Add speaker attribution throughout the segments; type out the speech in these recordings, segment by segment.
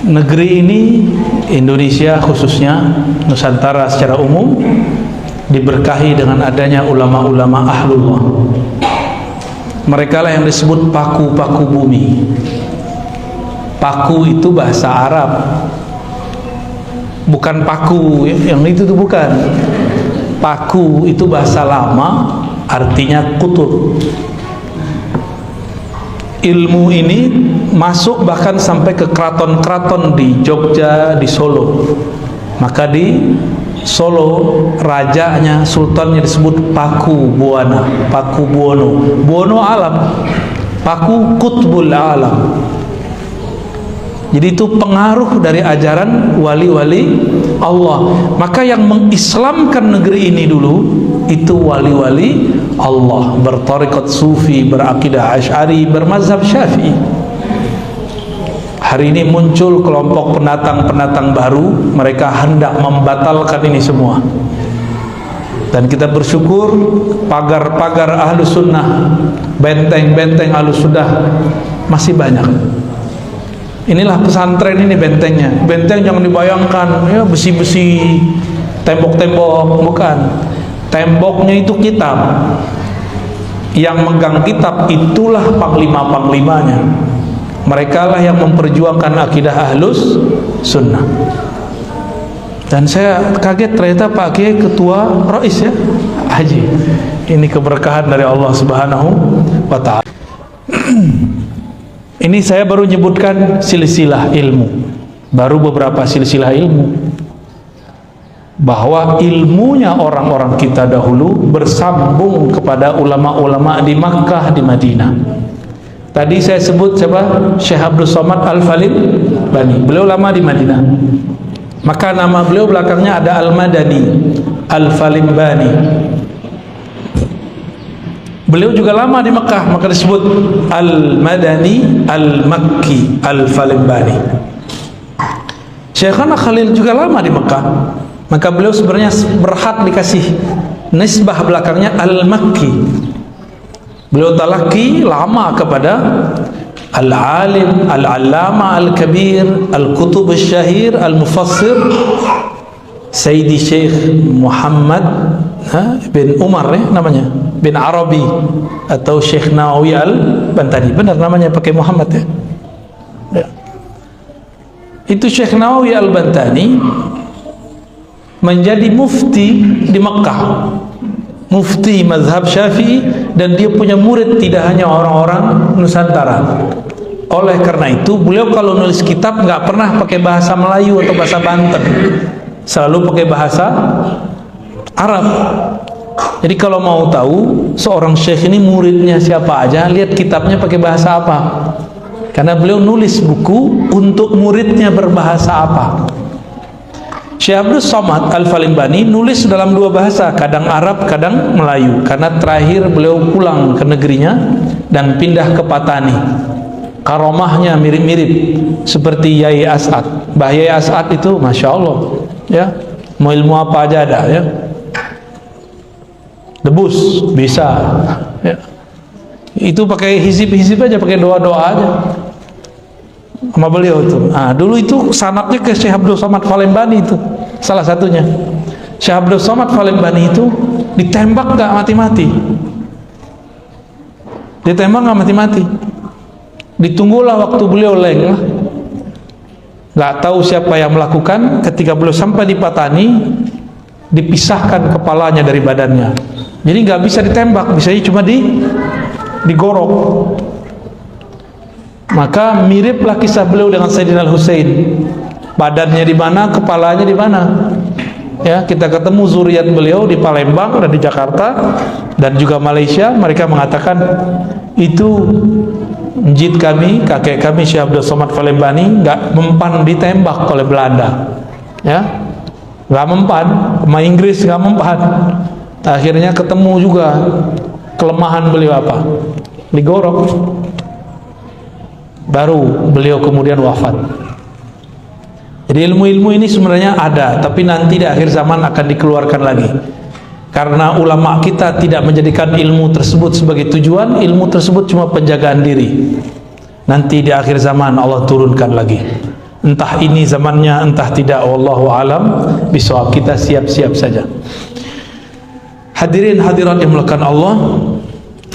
Speaker 1: negeri ini, Indonesia khususnya, Nusantara secara umum, diberkahi dengan adanya ulama-ulama ahlullah. Mereka lah yang disebut paku-paku bumi. Paku itu bahasa Arab, bukan paku yang itu tuh, bukan. Paku itu bahasa lama, artinya kutub. Ilmu ini masuk bahkan sampai ke keraton-keraton di Jogja, di Solo. Maka di Solo rajanya, sultannya disebut Paku Buwana, Paku Buwono. Buwono alam, Paku kutbul alam. Jadi itu pengaruh dari ajaran wali-wali Allah. Maka yang mengislamkan negeri ini dulu itu wali-wali Allah, bertarikat sufi, berakidah Asy'ari, bermazhab Syafi'i. Hari ini muncul kelompok pendatang-pendatang baru, mereka hendak membatalkan ini semua. Dan kita bersyukur pagar-pagar Ahlus Sunnah, benteng-benteng Ahlus Sunnah masih banyak. Inilah pesantren ini bentengnya. Benteng jangan dibayangkan ya besi-besi, tembok-tembok, bukan. Temboknya itu kitab. Yang megang kitab itulah panglima-panglimanya. Mereka lah yang memperjuangkan akidah Ahlus Sunnah. Dan saya kaget ternyata Pak Kiai ketua Rais ya, Haji. Ini keberkahan dari Allah Subhanahu wa Ta'ala. Ini saya baru menyebutkan silsilah ilmu, baru beberapa silsilah ilmu, bahwa ilmunya orang-orang kita dahulu bersambung kepada ulama-ulama di Makkah, di Madinah. Tadi saya sebut siapa? Syekh Abdul Somad Al-Falibani, beliau lama di Madinah, maka nama beliau belakangnya ada Al-Madani, Al-Falibani. Beliau juga lama di Mekah, maka disebut Al-Madani Al-Makki Al-Falibani. Syekhana Khalil juga lama di Mekah, maka beliau sebenarnya berhak dikasih nisbah belakangnya Al-Makki. Beliau talaki lama kepada Al-Alim, Al-Allama, Al-Kabir, Al-Kutub Al-Syahir, Al-Mufassir Sayyidi Syekh Muhammad bin Umar namanya, bin Arabi, atau Syekh Nawawi Al-Bantani. Benar namanya pakai Muhammad ya. Itu Syekh Nawawi Al-Bantani menjadi mufti di Mekah, mufti mazhab Syafi'i, dan dia punya murid tidak hanya orang-orang Nusantara. Oleh karena itu beliau kalau nulis kitab nggak pernah pakai bahasa Melayu atau bahasa Banten, selalu pakai bahasa Arab. Jadi kalau mau tahu seorang syekh ini muridnya siapa aja, lihat kitabnya pakai bahasa apa, karena beliau nulis buku untuk muridnya berbahasa apa. Syekh Abdul Somad Al-Falibani nulis dalam dua bahasa, kadang Arab, kadang Melayu, karena terakhir beliau pulang ke negerinya dan pindah ke Patani. Karomahnya mirip-mirip seperti Yai As'ad. Mbah Yai As'ad itu Masya Allah ya, mau ilmu apa aja ada ya, debus bisa ya. Itu pakai hizib-hizib aja, pakai doa-doa aja sama beliau itu. Nah, dulu itu sanadnya ke Syekh Abdul Somad Falibani itu salah satunya. Syekh Abdul Somad Falibani itu ditembak gak mati-mati, ditembak gak mati-mati. Ditunggulah waktu beliau lengah, gak tahu siapa yang melakukan. Ketika beliau sampai di Patani, dipisahkan kepalanya dari badannya, jadi gak bisa ditembak, bisanya cuma digorok. Maka miriplah kisah beliau dengan Sayyidina Al-Husain. Badannya di mana, kepalanya di mana. Ya, kita ketemu zuriat beliau di Palembang dan di Jakarta dan juga Malaysia. Mereka mengatakan itu njid kami, kakek kami Syekh Abdul Somad Falibani nggak mempan ditembak oleh Belanda. Ya, nggak mempan, sama Inggris nggak mempan. Akhirnya ketemu juga kelemahan beliau apa? Digorok. Baru beliau kemudian wafat. Jadi ilmu-ilmu ini sebenarnya ada, tapi nanti di akhir zaman akan dikeluarkan lagi. Karena ulama kita tidak menjadikan ilmu tersebut sebagai tujuan, ilmu tersebut cuma penjagaan diri. Nanti di akhir zaman Allah turunkan lagi. Entah ini zamannya, entah tidak, wallahu alam bisawab. Kita siap-siap saja. Hadirin hadirat yang dimuliakan Allah,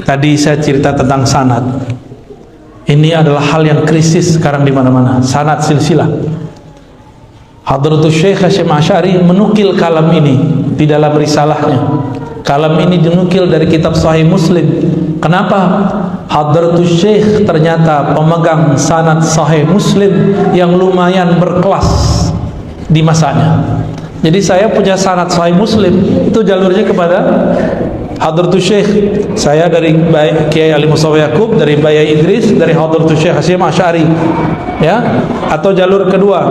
Speaker 1: tadi saya cerita tentang sanad. Ini adalah hal yang krisis sekarang di mana-mana. Sanad silsilah. Hadratus Syekh Hasyim Asy'ari menukil kalam ini di dalam risalahnya. Kalam ini dinukil dari kitab Sahih Muslim. Kenapa? Hadratus Syekh ternyata pemegang sanad Sahih Muslim yang lumayan berkelas di masanya. Jadi saya punya sanad Sahih Muslim, itu jalurnya kepada Hadratus Syekh. Saya dari Kiai Ali Mustafa Yaqub, dari Baya Idris, dari Hadratus Syekh Hasyim Asy'ari, ya. Atau jalur kedua,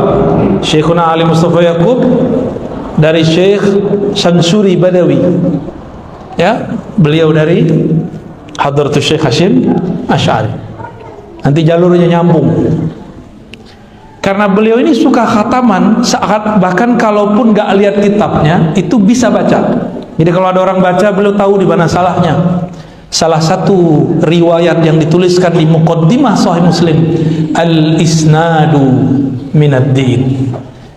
Speaker 1: Syekhuna Ali Mustafa Yaqub dari Syekh Syamsuri Badawi, ya. Beliau dari Hadratus Syekh Hasyim Asy'ari. Nanti jalurnya nyambung. Karena beliau ini suka khataman, bahkan kalaupun gak lihat kitabnya, itu bisa baca. Jadi kalau ada orang baca, beliau tahu di mana salahnya. Salah satu riwayat yang dituliskan di Muqaddimah Sahih Muslim, al-isnadu minad-din.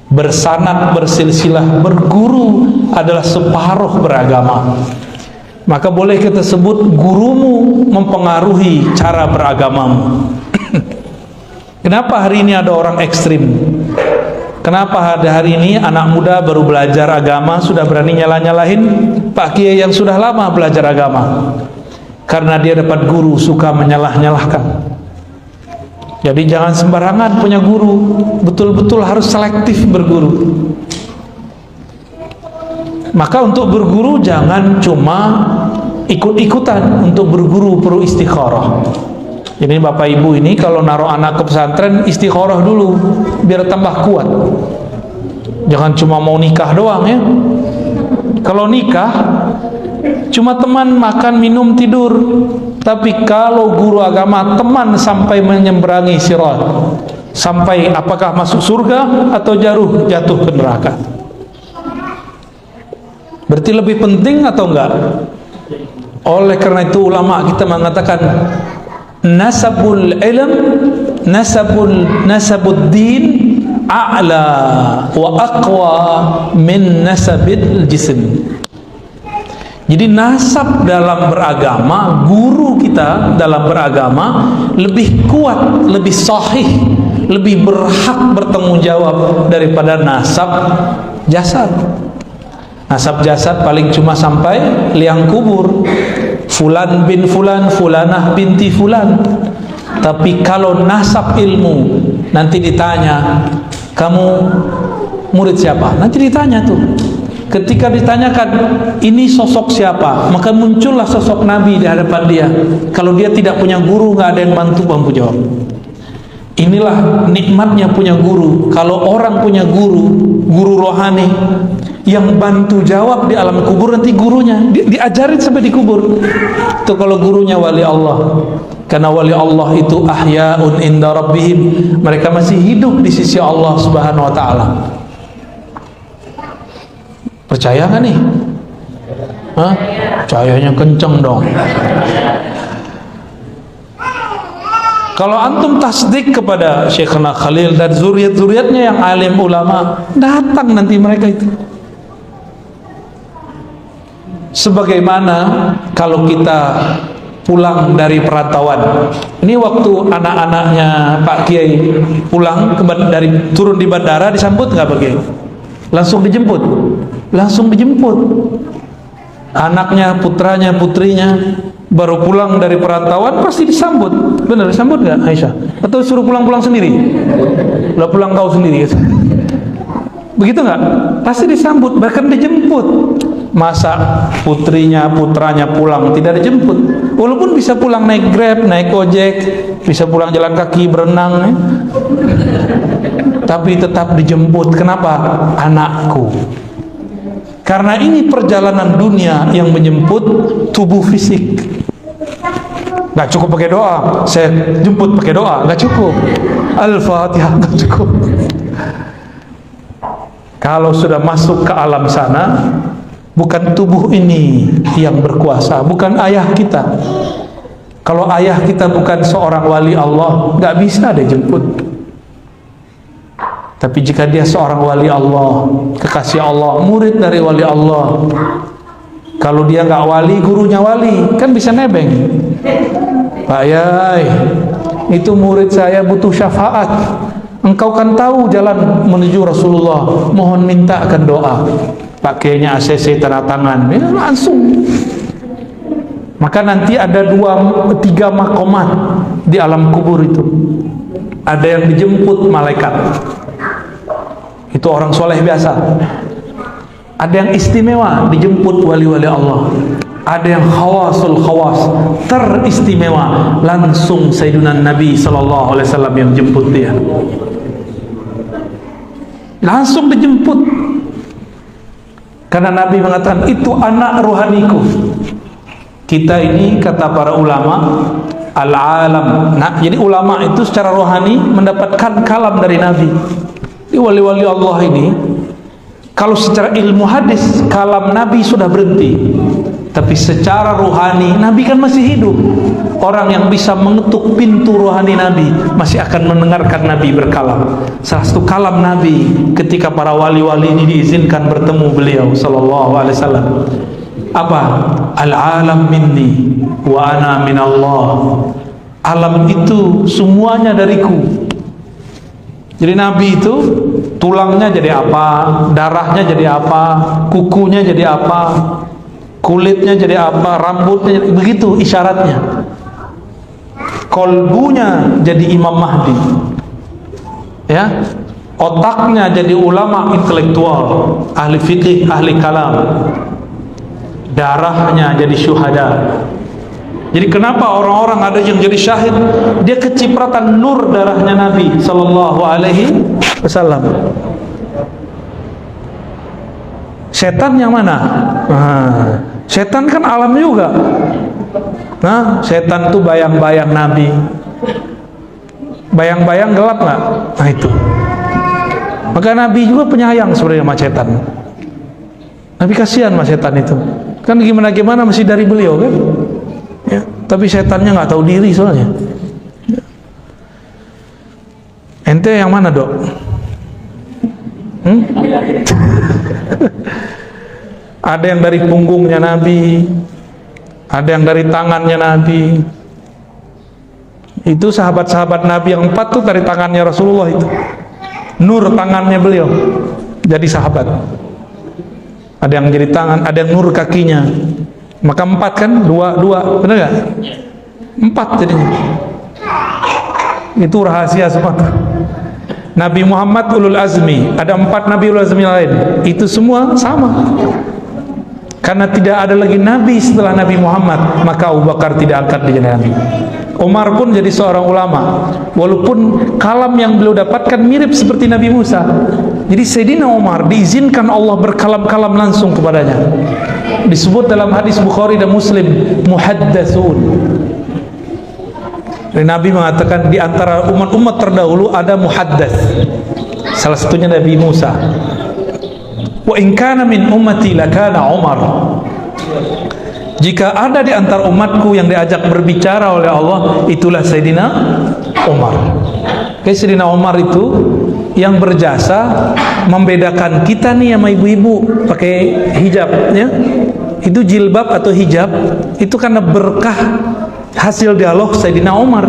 Speaker 1: Bersanad, bersilsilah, berguru adalah separuh beragama. Maka boleh kita sebut gurumu mempengaruhi cara beragamamu. Kenapa hari ini ada orang ekstrim? Kenapa hari ini anak muda baru belajar agama sudah berani nyalah-nyalahin Pak Kiai yang sudah lama belajar agama? Karena dia dapat guru suka menyalah-nyalahkan. Jadi jangan sembarangan punya guru, betul-betul harus selektif berguru. Maka untuk berguru jangan cuma ikut-ikutan. Untuk berguru perlu istikharah. Jadi bapak ibu ini kalau naruh anak ke pesantren, istikharah dulu biar tambah kuat. Jangan cuma mau nikah doang ya. Kalau nikah cuma teman makan minum tidur. Tapi kalau guru agama teman sampai menyeberangi sirat, sampai apakah masuk surga atau jatuh ke neraka. Berarti lebih penting atau enggak? Oleh karena itu ulama kita mengatakan nasabul ilm, nasabud din a'la wa aqwa min nasabil jism. Jadi nasab dalam beragama, guru kita dalam beragama lebih kuat, lebih sahih, lebih berhak bertanggung jawab daripada nasab jasad. Nasab jasad paling cuma sampai liang kubur, fulan bin fulan, fulanah binti fulan. Tapi kalau nasab ilmu, nanti ditanya, kamu murid siapa? Nanti ditanya tuh. Ketika ditanyakan ini sosok siapa, maka muncullah sosok Nabi di hadapan dia. Kalau dia tidak punya guru, nggak ada yang bantu jawab. Inilah nikmatnya punya guru. Kalau orang punya guru, guru rohani yang bantu jawab di alam kubur, nanti gurunya diajarin sampai di kubur. Itu kalau gurunya wali Allah. Karena wali Allah itu ahya'un inda rabbihim, mereka masih hidup di sisi Allah Subhanahu wa taala. Percaya nggak nih? Hah? Percayanya kenceng dong. Kalau antum tasdik kepada Syekhna Khalil dan zuriat-zuriatnya yang alim ulama, datang nanti mereka itu. Sebagaimana kalau kita pulang dari perantauan, ini waktu anak-anaknya Pak Kiai pulang turun di bandara, disambut nggak Pak Kiai? Langsung dijemput. Langsung dijemput. Anaknya, putranya, putrinya baru pulang dari perantauan pasti disambut. Benar disambut nggak Aisyah? Atau suruh pulang-pulang sendiri? Lah pulang kau sendiri gitu. Begitu nggak? Pasti disambut, bahkan dijemput. Masa putrinya, putranya pulang tidak dijemput? Walaupun bisa pulang naik Grab, naik ojek, bisa pulang jalan kaki, berenang ya. Tapi tetap dijemput. Kenapa? Anakku. Karena ini perjalanan dunia yang menjemput tubuh fisik. Gak cukup pakai doa, saya jemput pakai doa, gak cukup. Al-Fatihah gak cukup. Kalau sudah masuk ke alam sana, bukan tubuh ini yang berkuasa, bukan ayah kita. Kalau ayah kita bukan seorang wali Allah, gak bisa dijemput. Tapi jika dia seorang wali Allah, kekasih Allah, murid dari wali Allah, kalau dia nggak wali, gurunya wali, kan bisa nebeng. Pak Yai, itu murid saya butuh syafaat. Engkau kan tahu jalan menuju Rasulullah, mohon mintakan doa. Pakainya ACC tanda tangan, ya, langsung. Maka nanti ada 2-3 makomat di alam kubur itu. Ada yang dijemput malaikat, itu orang soleh biasa. Ada yang istimewa, dijemput wali-wali Allah. Ada yang khawasul khawas, teristimewa, langsung Sayyidina Nabi SAW yang jemput dia. Langsung dijemput. Karena Nabi mengatakan, itu anak rohaniku. Kita ini, kata para ulama, al-alam. Nah, jadi ulama itu secara rohani mendapatkan kalam dari Nabi. Di wali-wali Allah ini, kalau secara ilmu hadis kalam Nabi sudah berhenti, tapi secara rohani Nabi kan masih hidup. Orang yang bisa mengetuk pintu rohani Nabi masih akan mendengarkan Nabi berkalam. Salah satu kalam Nabi ketika para wali-wali ini diizinkan bertemu beliau sallallahu alaihi wasallam, apa? Al-alam minni wa ana minallah. Alam itu semuanya dariku. Jadi Nabi itu tulangnya jadi apa, darahnya jadi apa, kukunya jadi apa, kulitnya jadi apa, rambutnya jadi, begitu isyaratnya. Kolbunya jadi Imam Mahdi, ya, otaknya jadi ulama intelektual, ahli fikih, ahli kalam, darahnya jadi syuhada. Jadi kenapa orang-orang ada yang jadi syahid, dia kecipratan nur darahnya Nabi sallallahu alaihi wasallam. Setan yang mana? Setan kan alam juga. Nah, setan tuh bayang-bayang Nabi. Bayang-bayang gelap nggak? Nah itu. Maka Nabi juga penyayang sebenarnya sama setan. Nabi kasihan sama setan itu. Kan gimana-gimana masih dari beliau kan? Ya, tapi setannya nggak tahu diri soalnya. Ente yang mana, Dok? Ada yang dari punggungnya Nabi, ada yang dari tangannya Nabi. Itu sahabat-sahabat Nabi yang 4 tuh dari tangannya Rasulullah itu. Nur tangannya beliau jadi sahabat. Ada yang jadi tangan, ada yang nur kakinya. Maka 4 kan, 2, benar gak? 4 jadinya. Itu rahasia semua. Nabi Muhammad ulul azmi, ada 4 Nabi ulul azmi lain. Itu semua sama. Karena tidak ada lagi Nabi setelah Nabi Muhammad, maka Abu Bakar tidak angkat menjadi Nabi. Umar pun jadi seorang ulama, walaupun kalam yang beliau dapatkan mirip seperti Nabi Musa. Jadi Sayyidina Umar diizinkan Allah berkalam-kalam langsung kepadanya. Disebut dalam hadis Bukhari dan Muslim, muhaddatsun. Nabi mengatakan di antara umat-umat terdahulu ada muhaddats. Salah satunya Nabi Musa. Wa in kana min ummati lakana Umar. Jika ada di antara umatku yang diajak berbicara oleh Allah, itulah Sayyidina Umar. Sayyidina Umar itu yang berjasa membedakan kita nih sama ibu-ibu pakai hijab, ya. Itu jilbab atau hijab itu karena berkah hasil dialog Sayyidina Umar.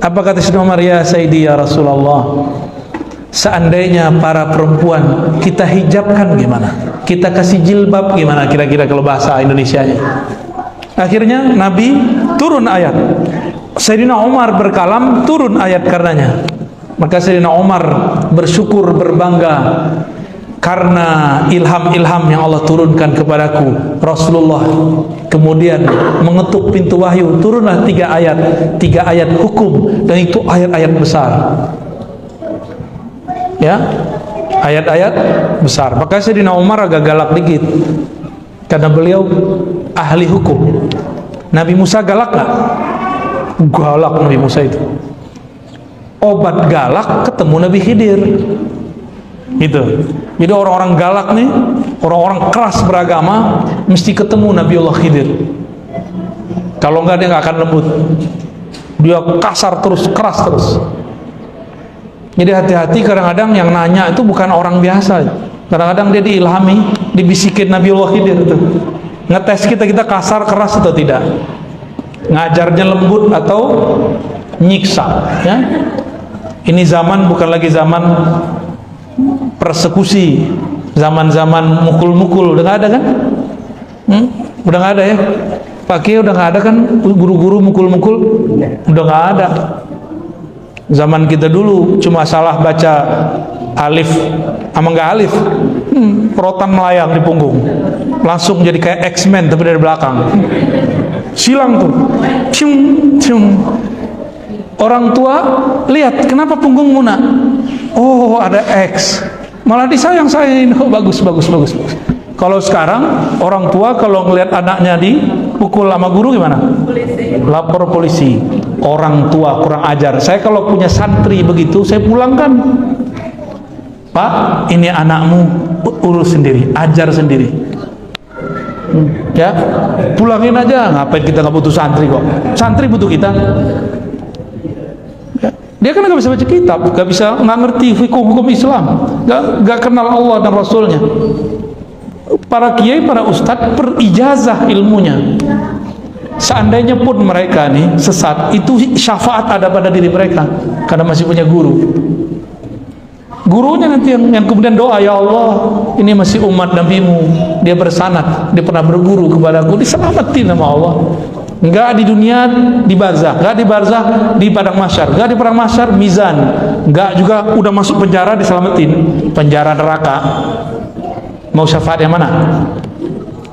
Speaker 1: Apa kata Sayyidina Umar? Ya Sayyidi ya Rasulullah, seandainya para perempuan kita hijabkan gimana? Kita kasih jilbab gimana kira-kira kalau bahasa Indonesianya? Akhirnya Nabi turun ayat. Sayyidina Umar berkalam, turun ayat karenanya. Maka Sayyidina Umar bersyukur, berbangga karena ilham-ilham yang Allah turunkan kepadaku. Rasulullah kemudian mengetuk pintu wahyu, turunlah 3 ayat hukum, dan itu ayat-ayat besar. Ya, ayat-ayat besar. Maka Sayyidina Umar agak galak dikit karena beliau ahli hukum. Nabi Musa galak gak? Galak Nabi Musa itu. Obat galak ketemu Nabi Khidir. Gitu. Jadi orang-orang galak nih, orang-orang keras beragama, mesti ketemu Nabiullah Khidir. Kalau enggak dia nggak akan lembut. Dia kasar terus, keras terus. Jadi hati-hati, kadang-kadang yang nanya itu bukan orang biasa. Kadang-kadang dia diilhami, dibisikin Nabiullah Khidir itu. Ngetes kita kasar, keras atau tidak. Ngajarnya lembut atau nyiksa, ya. Ini zaman bukan lagi zaman persekusi, zaman-zaman mukul-mukul. Udah nggak ada kan? Udah nggak ada ya? Pak Kiai udah nggak ada kan? Guru-guru mukul-mukul udah nggak ada. Zaman kita dulu cuma salah baca alif sama nggak alif, rotan melayang di punggung, langsung jadi kayak X-Men tapi dari belakang, silang tuh, cium cium. Orang tua lihat, kenapa punggung Muna? Oh, ada X, malah disayang-sayangin. Oh, bagus. Kalau sekarang orang tua kalau ngelihat anaknya dipukul sama guru gimana? Lapor polisi. Orang tua kurang ajar. Saya kalau punya santri begitu, saya pulangkan. Pak, ini anakmu, urus sendiri, ajar sendiri. Ya, pulangin aja. Ngapain kita nggak butuh santri kok? Santri butuh kita. Ya. Dia kan nggak bisa baca kitab, nggak bisa, nggak ngerti hukum Islam, nggak kenal Allah dan Rasulnya. Para kiai, para ustadz perijazah ilmunya. Seandainya pun mereka nih sesat, itu syafaat ada pada diri mereka karena masih punya guru. Gurunya nanti yang kemudian doa, ya Allah, ini masih umat Nabi-Mu, dia bersanad, dia pernah berguru kepadaku, diselamatin sama Allah. Enggak di dunia, di barzakh, enggak di barzakh, di padang mahsyar, enggak di padang mahsyar, mizan, enggak juga udah masuk penjara diselamatin, penjara neraka. Mau syafaat yang mana?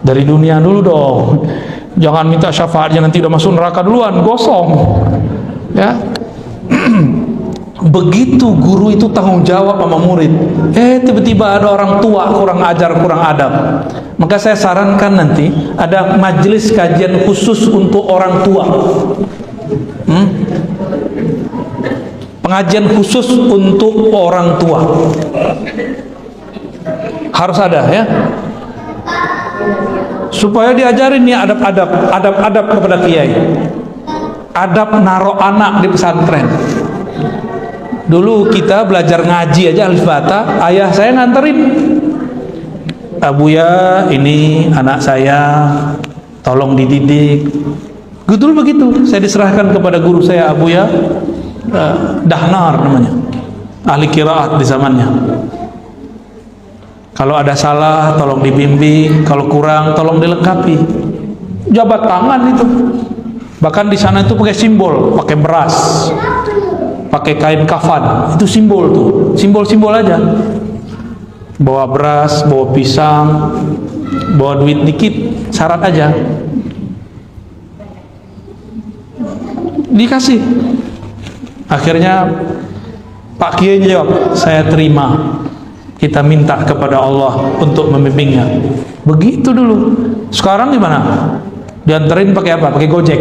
Speaker 1: Dari dunia dulu dong. Jangan minta syafaatnya nanti udah masuk neraka duluan, gosong. Ya. Begitu guru itu tanggung jawab sama murid. Tiba-tiba ada orang tua kurang ajar, kurang adab. Maka saya sarankan nanti ada majelis kajian khusus untuk orang tua. Pengajian khusus untuk orang tua. Harus ada ya. Supaya diajarin nih adab kepada kiai. Adab naruh anak di pesantren. Dulu kita belajar ngaji aja alif bata, ayah saya nganterin. Abuya, ini anak saya, tolong dididik. Betul begitu. Saya diserahkan kepada guru saya, Abuya Dahnar namanya, ahli qiraat di zamannya. Kalau ada salah tolong dibimbing, kalau kurang tolong dilengkapi. Jabat tangan itu. Bahkan di sana itu pakai simbol, pakai beras, pakai kain kafan, itu simbol tuh, simbol-simbol aja. Bawa beras, bawa pisang, bawa duit dikit, syarat aja. Dikasih. Akhirnya Pak Kiai jawab, saya terima. Kita minta kepada Allah untuk membimbingnya. Begitu dulu. Sekarang gimana? Dianterin pakai apa? Pakai Gojek.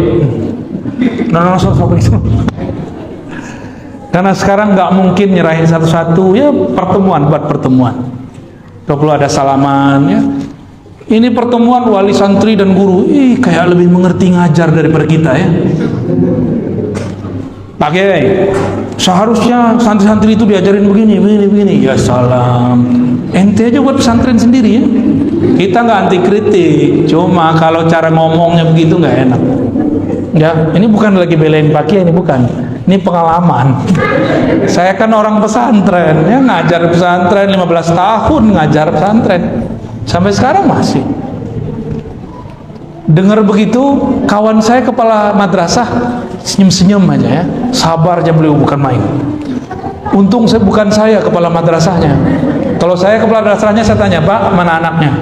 Speaker 1: Karena sekarang nggak mungkin nyerahin satu-satu, ya pertemuan buat pertemuan. Kalau perlu ada salaman, ya. Ini pertemuan wali santri dan guru, kayak lebih mengerti ngajar daripada kita ya. Pak Kiai, seharusnya santri-santri itu diajarin begini. Ya salam. Ente aja buat pesantren sendiri ya. Kita nggak anti kritik, cuma kalau cara ngomongnya begitu nggak enak. Ya, ini bukan lagi belain Pak Kiai, ini bukan. Ini pengalaman. Saya kan orang pesantren, ya ngajar pesantren 15 tahun ngajar pesantren. Sampai sekarang masih. Dengar begitu, kawan saya kepala madrasah senyum-senyum aja ya. Sabar aja beliau, bukan main. Untung bukan saya kepala madrasahnya. Kalau saya kepala madrasahnya, saya tanya, Pak, mana anaknya?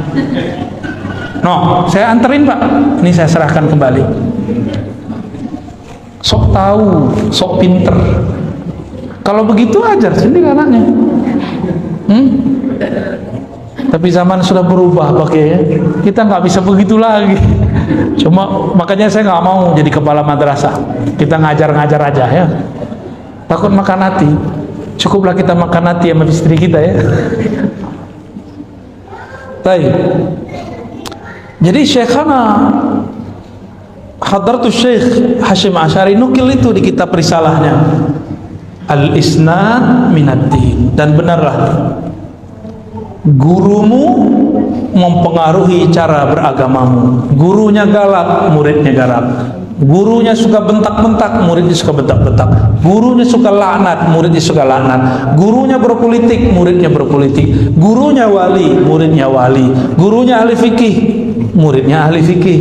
Speaker 1: No, saya anterin Pak. Ini saya serahkan kembali. Sok tahu, sok pinter. Kalau begitu ajar sendiri anaknya. Tapi zaman sudah berubah pakai ya. Kita nggak bisa begitu lagi. Cuma makanya saya nggak mau jadi kepala madrasah. Kita ngajar-ngajar aja ya. Takut makan hati. Cukuplah kita makan hati sama istri kita ya. Baik. Jadi Syekhana Hadratus Syekh Hashim Asy'ari nukil itu di kitab risalahnya. Al-isnad minad-din. Dan benarlah gurumu mempengaruhi cara beragamamu. Gurunya galak, muridnya galak. Gurunya suka bentak-bentak, muridnya suka bentak-bentak. Gurunya suka laknat, muridnya suka laknat. Gurunya berpolitik, muridnya berpolitik. Gurunya wali, muridnya wali. Gurunya ahli fikih, muridnya ahli fikih.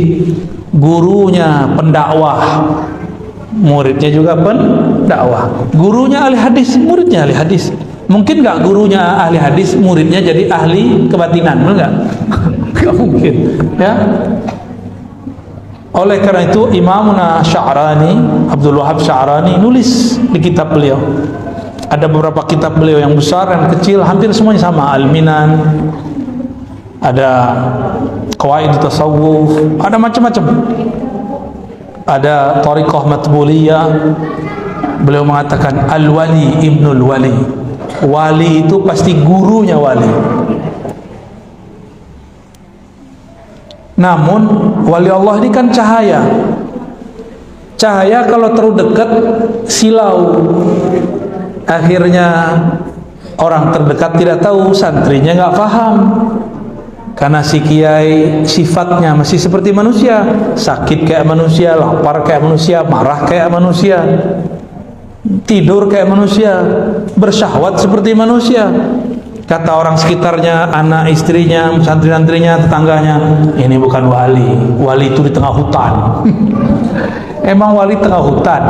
Speaker 1: Gurunya pendakwah, muridnya juga pendakwah. Gurunya ahli hadis, muridnya ahli hadis. Mungkin nggak gurunya ahli hadis, muridnya jadi ahli kebatinan, benar nggak? Nggak mungkin, ya. Oleh karena itu Imamuna Sya'rani, Abdul Wahab Sya'rani, nulis di kitab beliau. Ada beberapa kitab beliau yang besar dan kecil, hampir semuanya sama. Al-Minan, ada Qawaid Tasawuf, ada macam-macam. Ada Thariqah Matbuliyah. Beliau mengatakan Al-Wali Ibnul Wali. Wali itu pasti gurunya wali. Namun wali Allah ini kan cahaya. Cahaya kalau terlalu dekat silau. Akhirnya orang terdekat tidak tahu, santrinya nggak paham. Karena si kiai sifatnya masih seperti manusia, sakit kayak manusia, lapar kayak manusia, marah kayak manusia, tidur kayak manusia, bersyahwat seperti manusia. Kata orang sekitarnya, anak istrinya, santri-santrinya, tetangganya, ini bukan wali. Wali itu di tengah hutan. Emang wali tengah hutan?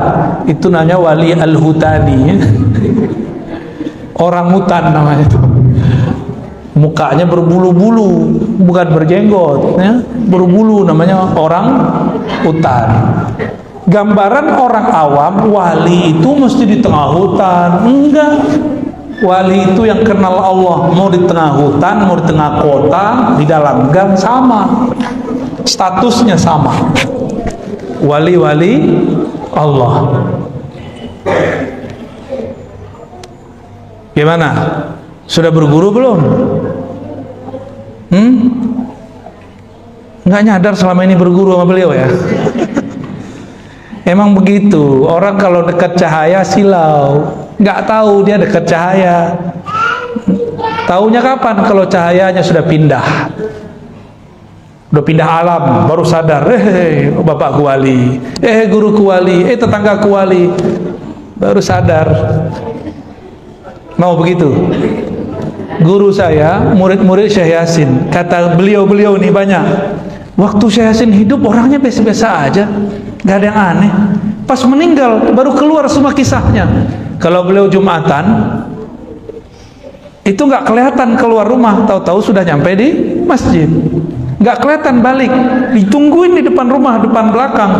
Speaker 1: Itu namanya wali al-hutani. Orang hutan namanya itu. Mukanya berbulu-bulu, bukan berjenggot, ya. Berbulu, namanya orang hutan. Gambaran orang awam, wali itu mesti di tengah hutan. Enggak. Wali itu yang kenal Allah, mau di tengah hutan, mau di tengah kota, di dalam gang, sama. Statusnya sama. Wali-wali Allah. Gimana? Sudah berguru belum? Nggak nyadar selama ini berguru sama beliau ya? Emang begitu, orang kalau dekat cahaya silau, nggak tahu dia dekat cahaya. Taunya kapan? Kalau cahayanya sudah pindah, alam, baru sadar, bapakku wali, guruku wali, tetanggaku wali, baru sadar. Mau begitu? Guru saya, murid-murid Syekh Yasin, kata beliau ini banyak. Waktu Syekh Yasin hidup orangnya biasa-biasa aja, nggak ada yang aneh. Pas meninggal baru keluar semua kisahnya. Kalau beliau Jumatan, itu nggak kelihatan keluar rumah, tahu-tahu sudah nyampe di masjid. Nggak kelihatan balik, ditungguin di depan rumah, depan belakang,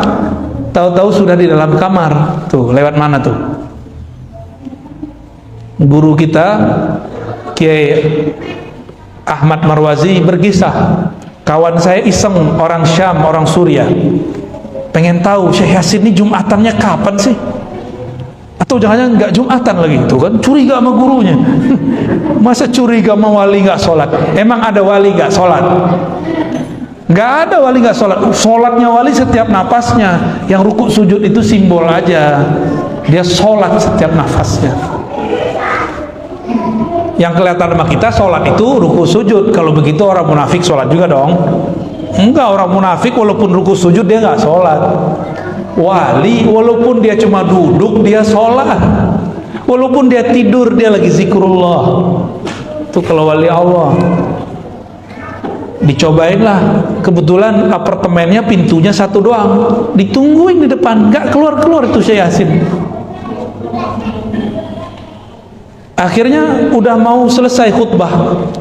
Speaker 1: tahu-tahu sudah di dalam kamar. Tuh lewat mana tuh? Guru kita Kiai Ahmad Marwazi berkisah, kawan saya iseng, orang Syam, orang Suriah, pengen tahu Syekh Yasin ini Jumatannya kapan sih? Atau jangan-jangan nggak Jumatan lagi, itu kan curiga sama gurunya. Masa curiga sama wali nggak sholat? Emang ada wali nggak sholat? Nggak ada wali nggak sholat. Sholatnya wali setiap napasnya. Yang rukuk sujud itu simbol aja, dia sholat setiap nafasnya. Yang kelihatan sama kita sholat itu ruku sujud. Kalau begitu orang munafik sholat juga dong? Enggak, orang munafik walaupun ruku sujud dia nggak sholat. Wali walaupun dia cuma duduk dia sholat, walaupun dia tidur dia lagi zikrullah. Itu kalau wali Allah. Dicobainlah, kebetulan apartemennya pintunya satu doang, ditungguin di depan, nggak keluar itu Syekh Yasin. Akhirnya udah mau selesai khutbah,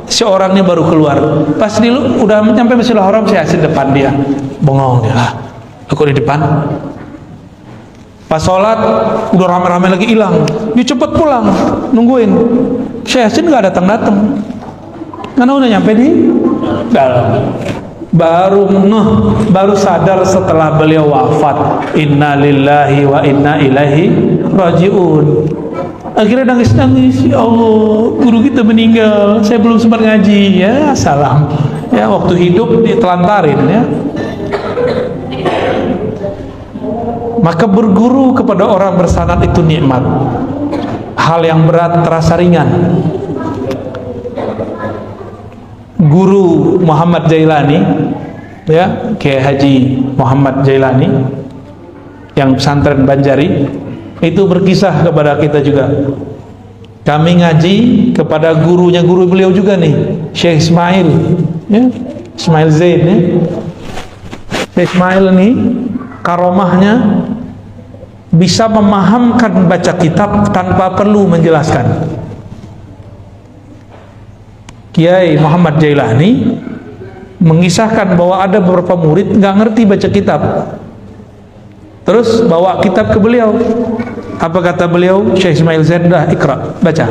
Speaker 1: seorangnya baru keluar. Pas udah sampai Masjidil Haram, Syekh Yasin depan dia, bengong dia, aku di depan. Pas sholat udah rame-rame lagi hilang, dia cepet pulang, nungguin. Syekh Yasin nggak datang, karena udah nyampe di dalam. Baru sadar setelah beliau wafat, inna lillahi wa inna ilaihi rajiun. Akhirnya nangis-nangis, ya Allah, guru kita meninggal, saya belum sempat ngaji. Ya salam, ya waktu hidup ditelantarin ya. Maka berguru kepada orang bersanad itu nikmat. hal yang berat terasa ringan. Guru Muhammad Jailani, ya, Kiai Haji Muhammad Jailani yang pesantren Banjari, itu berkisah kepada kita juga. Kami ngaji kepada gurunya guru beliau juga nih, Syekh Ismail, ya, Ismail Zain, ya. Syekh Ismail ini karomahnya bisa memahamkan baca kitab tanpa perlu menjelaskan. Kiai Muhammad Jailani mengisahkan bahwa ada beberapa murid nggak ngerti baca kitab, terus bawa kitab ke beliau. Apa kata beliau? Syekh Ismail Zain, dah ikra, baca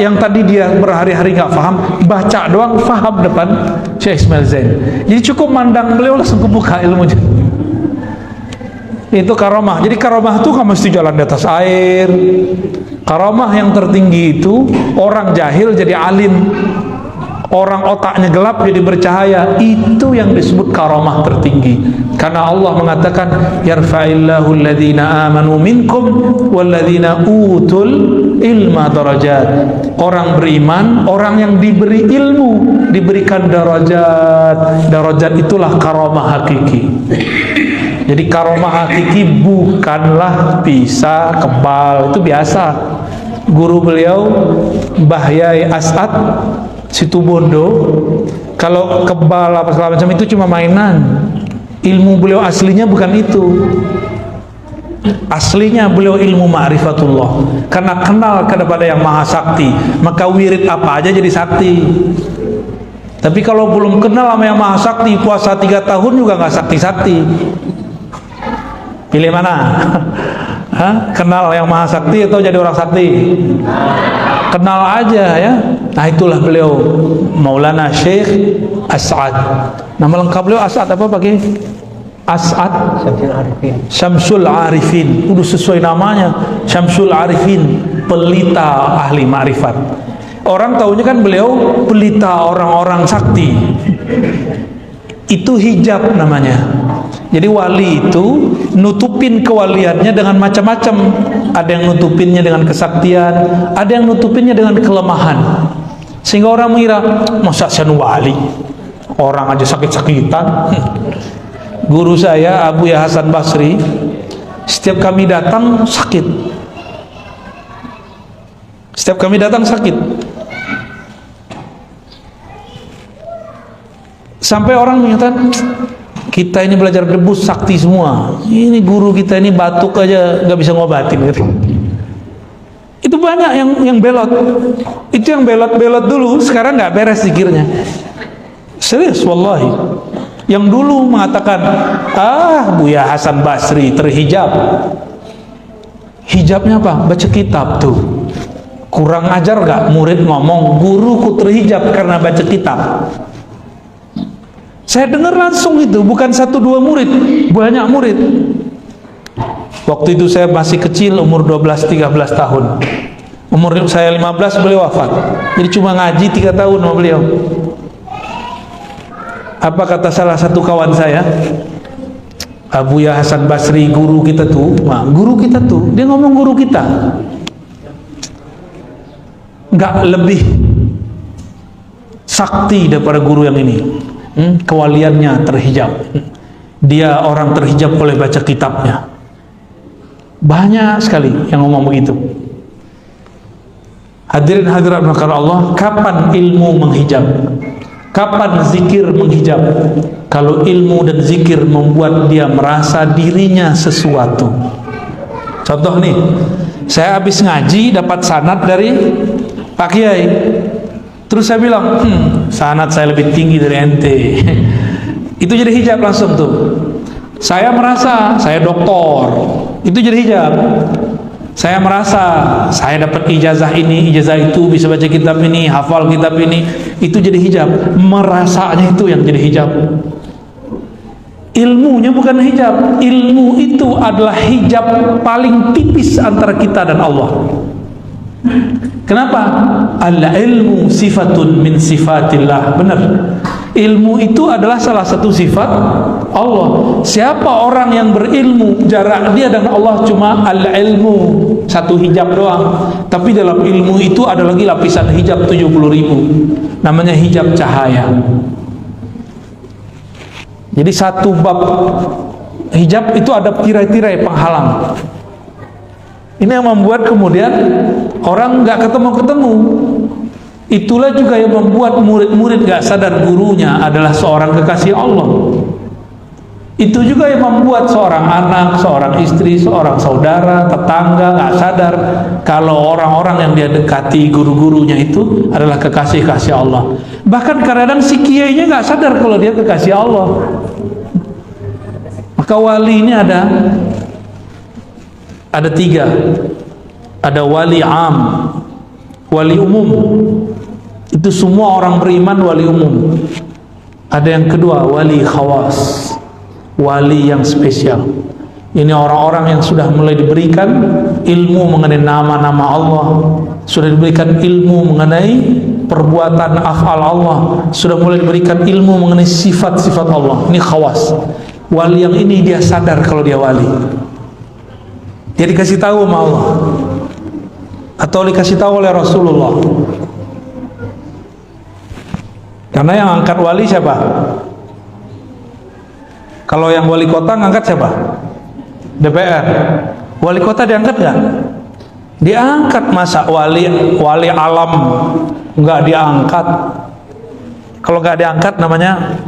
Speaker 1: yang tadi dia berhari-hari nggak paham, baca doang paham depan Syekh Ismail Zain. Jadi cukup mandang beliau langsung kebuka ilmunya. Itu karomah. Jadi karomah itu nggak mesti jalan di atas air. Karomah yang tertinggi itu orang jahil jadi alim, orang otaknya gelap jadi bercahaya. Itu yang disebut karomah tertinggi. Karena Allah mengatakan yarfa'illahu alladhina amanu minkum walladhina utul ilma darajat. Orang beriman, orang yang diberi ilmu diberikan darajat. Darajat itulah karomah hakiki. Jadi karomah hakiki bukanlah bisa kebal, itu biasa. Guru beliau Mbah Yai As'ad Situbondo, kalau kebal apa segala macam itu cuma mainan. Ilmu beliau aslinya bukan itu. Aslinya beliau ilmu ma'rifatullah. Karena kenal kepada yang maha sakti, maka wirid apa aja jadi sakti. Tapi kalau belum kenal sama yang maha sakti, puasa 3 tahun juga nggak sakti-sakti. Pilih mana? Hah? Kenal yang maha sakti atau jadi orang sakti? Kenal aja, ya. Nah, itulah beliau Maulana Syekh As'ad. Nama lengkap beliau As'ad apa pakai? As'ad Syamsul Arifin. Udah sesuai namanya, Syamsul Arifin, pelita ahli ma'rifat. Orang taunya kan beliau pelita orang-orang sakti. Itu hijab namanya. Jadi wali itu nutupin kewaliannya dengan macam-macam. Ada yang nutupinnya dengan kesaktian, ada yang nutupinnya dengan kelemahan. Sehingga orang mengira, masa saya wali? Orang aja sakit-sakitan. Guru saya Abu Ya Hasan Basri, setiap kami datang sakit. Setiap kami datang sakit. Sampai orang menyatakan, kita ini belajar debus sakti semua. Ini guru kita ini batuk aja nggak bisa ngobatin gitu. Itu banyak yang belot. Itu yang belot-belot dulu, sekarang nggak beres zikirnya. Serius, wallahi. Yang dulu mengatakan, Buya Hasan Basri terhijab. Hijabnya apa? Baca kitab tuh. Kurang ajar nggak? Murid ngomong, guruku terhijab karena baca kitab. Saya dengar langsung itu, bukan 1-2 murid, banyak murid. Waktu itu saya masih kecil, umur 12-13 tahun. Umur saya 15, beliau wafat. Jadi cuma ngaji 3 tahun sama beliau. Apa kata salah satu kawan saya? Abu Ya Hasan Basri, guru kita tuh, guru kita tuh, dia ngomong guru kita. Nggak lebih sakti daripada guru yang ini. Kewaliannya terhijab. Dia orang terhijab oleh baca kitabnya. Banyak sekali yang ngomong begitu. Hadirin hadirat maka Allah, kapan ilmu menghijab? Kapan zikir menghijab? Kalau ilmu dan zikir membuat dia merasa dirinya sesuatu. Contoh nih, saya habis ngaji dapat sanad dari Pak Kiai. Terus saya bilang, sanad saya lebih tinggi dari ente. Itu jadi hijab langsung tuh. Saya merasa saya doktor, itu jadi hijab. Saya merasa saya dapat ijazah ini, ijazah itu, bisa baca kitab ini, hafal kitab ini, itu jadi hijab. Merasanya itu yang jadi hijab. Ilmunya bukan hijab. Ilmu itu adalah hijab paling tipis antara kita dan Allah. Kenapa? Al-ilmu sifatun min sifatillah. Benar. Ilmu itu adalah salah satu sifat Allah. Siapa orang yang berilmu, jarak dia dan Allah cuma al-ilmu, satu hijab doang. Tapi dalam ilmu itu ada lagi lapisan hijab 70.000, namanya hijab cahaya. Jadi satu bab hijab itu ada tirai-tirai penghalang. Ini yang membuat kemudian orang nggak ketemu-ketemu. Itulah juga yang membuat murid-murid nggak sadar gurunya adalah seorang kekasih Allah. Itu juga yang membuat seorang anak, seorang istri, seorang saudara, tetangga nggak sadar kalau orang-orang yang dia dekati, guru-gurunya itu adalah kekasih-kasih Allah. Bahkan kadang-kadang si kiainya nggak sadar kalau dia kekasih Allah. Maka wali ini ada 3. Ada wali am, wali umum. Itu semua orang beriman wali umum. Ada yang kedua, wali khawas, wali yang spesial. Ini orang-orang yang sudah mulai diberikan ilmu mengenai nama-nama Allah, sudah diberikan ilmu mengenai perbuatan af'al Allah, sudah mulai diberikan ilmu mengenai sifat-sifat Allah. Ini khawas. Wali yang ini dia sadar kalau dia wali. Dia dikasih tahu sama Allah atau dikasih tahu oleh Rasulullah. Karena yang angkat wali siapa? Kalau yang wali kota ngangkat siapa? DPR. Wali kota diangkat nggak? Diangkat. Masa wali alam nggak diangkat? Kalau nggak diangkat namanya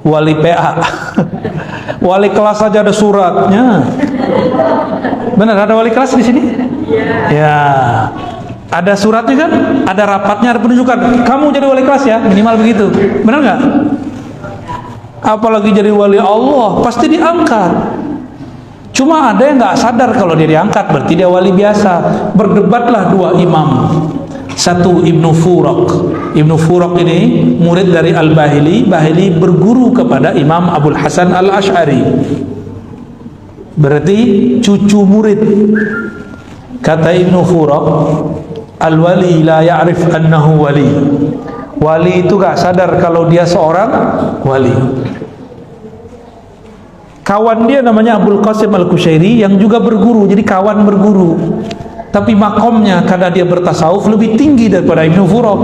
Speaker 1: wali PA. Wali kelas saja ada suratnya. Benar, ada wali kelas di sini? Ya. Ada suratnya kan? Ada rapatnya, ada penunjukan. Kamu jadi wali kelas ya, minimal begitu. Benar nggak? Apalagi jadi wali Allah, pasti diangkat. Cuma ada yang nggak sadar kalau dia diangkat, berarti dia wali biasa. Berdebatlah 2 imam. Satu Ibnu Furaq. Ibnu Furaq ini murid dari Al-Bahili. Bahili berguru kepada Imam Abul Hasan Al-Asy'ari. Berarti cucu murid. Kata Ibnu Furaq, al-wali la ya'rif annahu wali. Wali itu gak sadar kalau dia seorang wali. Kawan dia namanya Abul Qasim Al-Kushairi yang juga berguru, jadi kawan berguru. Tapi makomnya karena dia bertasawuf lebih tinggi daripada Ibnu Furaq.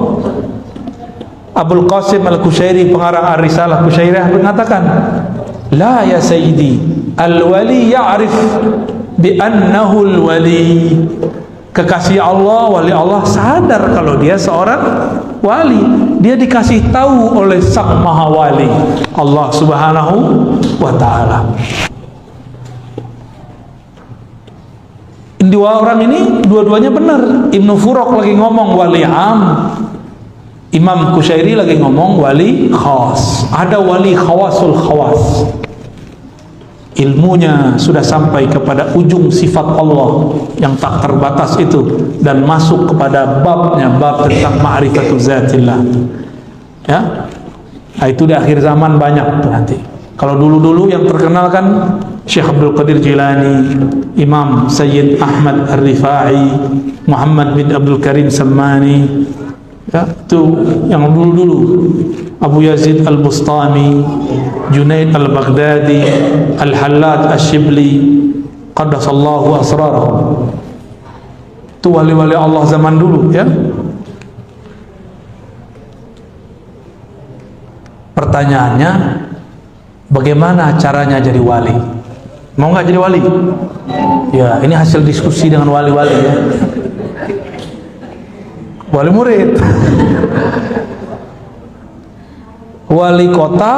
Speaker 1: Abul Qasim Al-Kushairi, pengarang Ar-Risalah Kushairiyah, mengatakan, la ya sayyidi, al-wali ya'rif bi annahu al-wali. Kekasih Allah, wali Allah sadar kalau dia seorang wali. Dia dikasih tahu oleh Sang Maha Wali, Allah Subhanahu wa Ta'ala. Dua orang ini dua-duanya benar. Ibnu Furaq lagi ngomong wali am, Imam Kushairi lagi ngomong wali khas. Ada wali khawasul khawas, ilmunya sudah sampai kepada ujung sifat Allah yang tak terbatas itu dan masuk kepada babnya, bab tentang ma'rifatul zatillah. Ya, nah, itu di akhir zaman banyak nanti. Kalau dulu-dulu yang terkenal kan Syekh Abdul Qadir Jilani, Imam Sayyid Ahmad Ar-Rifai, Muhammad bin Abdul Karim Sammani, ya, itu yang dulu-dulu. Abu Yazid Al-Bustami, Junaid Al-Baghdadi, Al-Hallad Al-Shibli, qaddasallahu asrarahum. Itu wali-wali Allah zaman dulu, ya. Pertanyaannya, bagaimana caranya jadi wali? Mau nggak jadi wali? Ya, ini hasil diskusi dengan wali-wali, ya. Wali murid, wali kota,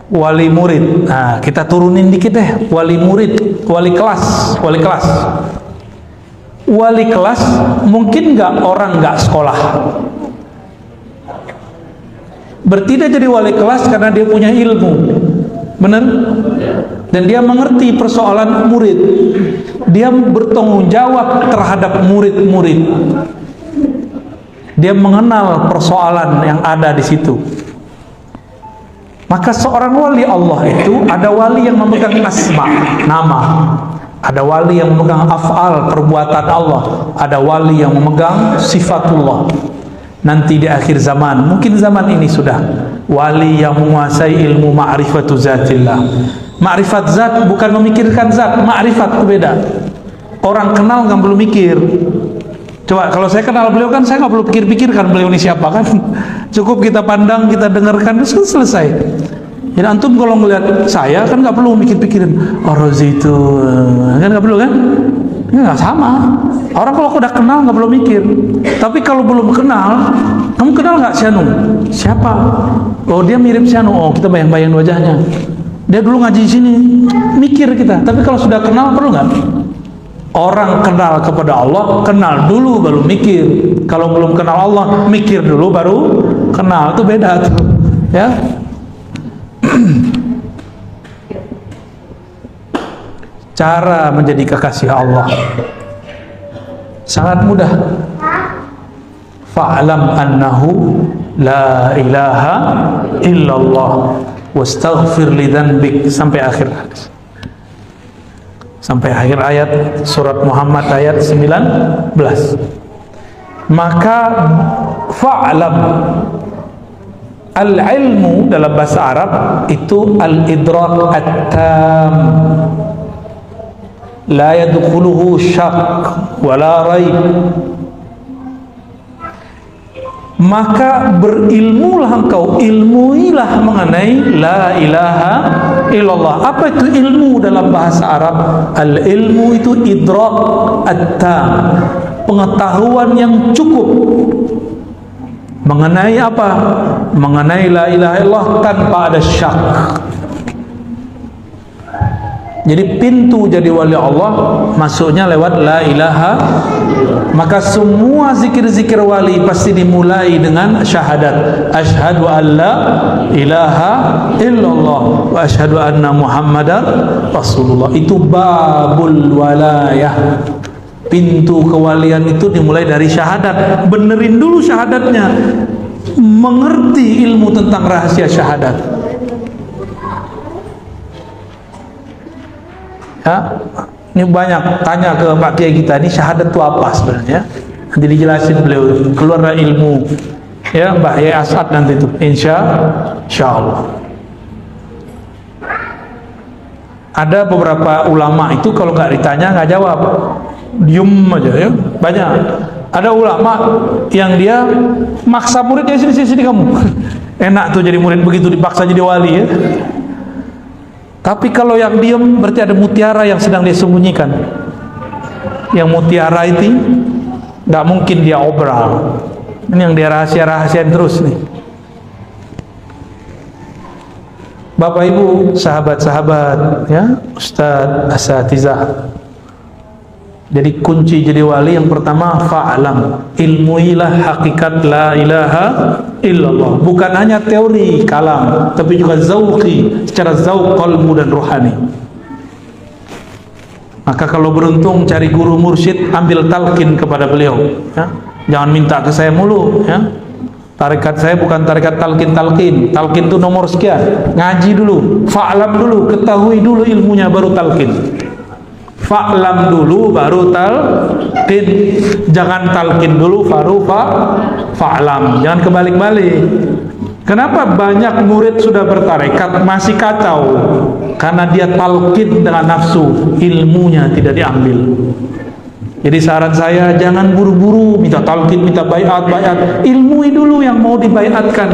Speaker 1: wali murid. Nah, kita turunin dikit deh. Wali murid, wali kelas, wali kelas. Wali kelas mungkin nggak orang nggak sekolah. Berarti dia jadi wali kelas karena dia punya ilmu, benar? Dan dia mengerti persoalan murid. Dia bertanggung jawab terhadap murid-murid. Dia mengenal persoalan yang ada di situ. Maka seorang wali Allah itu ada wali yang memegang asma, nama. Ada wali yang memegang af'al, perbuatan Allah. Ada wali yang memegang sifatullah. nanti di akhir zaman, mungkin zaman ini sudah, wali yang menguasai ilmu ma'rifatu zatillah. Ma'rifat zat bukan memikirkan zat, ma'rifat itu beda. Orang kenal nggak perlu mikir. Coba kalau saya kenal beliau kan saya nggak perlu pikir-pikirkan beliau ini siapa kan. Cukup kita pandang, kita dengarkan, itu selesai. Jadi antum kalau ngelihat saya kan nggak perlu mikir-pikirin Razi itu kan, nggak perlu kan? Nggak sama. Orang kalau udah kenal nggak perlu mikir. Tapi kalau belum kenal, kamu kenal nggak si Anu? Siapa? Oh dia mirip si Anu. Oh kita bayang-bayang wajahnya. Dia dulu ngaji di sini. Mikir kita. Tapi kalau sudah kenal perlu nggak? Orang kenal kepada Allah, kenal dulu baru mikir. Kalau belum kenal Allah, mikir dulu baru kenal. Itu beda tuh. Ya. Cara menjadi kekasih Allah sangat mudah. Fa'lam annahu la ilaha illallah wastaghfir li dzanbik sampai akhir hadis. Sampai akhir ayat surat Muhammad ayat 19. Maka fa'lam, al-ilmu dalam bahasa Arab itu al-idrak at-tam, la yadkhuluhu syak wala raib. Maka berilmulah engkau, ilmuilah mengenai la ilaha illallah. Apa itu ilmu dalam bahasa Arab? Al-ilmu itu idrak at-tam, pengetahuan yang cukup mengenai apa? Mengenai la ilaha illallah tanpa ada syak. Jadi pintu jadi wali Allah masuknya lewat la ilaha. Maka semua zikir-zikir wali pasti dimulai dengan syahadat, asyhadu an la ilaha illallah wa asyhadu anna muhammadar rasulullah. Itu babul walayah. Pintu kewalian itu dimulai dari syahadat. Benerin dulu syahadatnya, mengerti ilmu tentang rahasia syahadat. Ya, ini banyak tanya ke Pak Kiai kita, ini syahadat itu apa sebenarnya? Nanti dijelasin beliau, keluar dari ilmu. Ya, Mbak Yai As'ad nanti itu, insya Allah. Ada beberapa ulama itu kalau nggak ditanya nggak jawab, diem aja ya. Banyak. Ada ulama yang dia maksa muridnya, sini kamu. Enak tuh jadi murid begitu, dipaksa jadi wali ya. Tapi kalau yang diam berarti ada mutiara yang sedang dia sembunyikan. Yang mutiara itu nggak mungkin dia obral. Ini yang dia rahasiain terus nih. Bapak Ibu, sahabat-sahabat, ya, Ustadz, asatizah. Jadi kunci jadi wali yang pertama fa'lam, ilmuilah hakikat la ilaha illallah. Bukan hanya teori kalam, tapi juga zauqi, secara zauq qalbu dan rohani. Maka kalau beruntung cari guru mursyid, ambil talqin kepada beliau, ya. Jangan minta ke saya mulu, ya. Tarekat saya bukan tarekat talqin. Talqin itu nomor sekian. Ngaji dulu, fa'lam dulu, ketahui dulu ilmunya baru talqin. Fa'lam dulu baru talqin. Jangan talqin dulu baru fa'lam. Jangan kebalik-balik. Kenapa banyak murid sudah bertarekat masih kacau? Karena dia talqin dengan nafsu, ilmunya tidak diambil. Jadi saran saya, jangan buru-buru minta talqin, minta bayat. Ilmui dulu yang mau dibayatkan,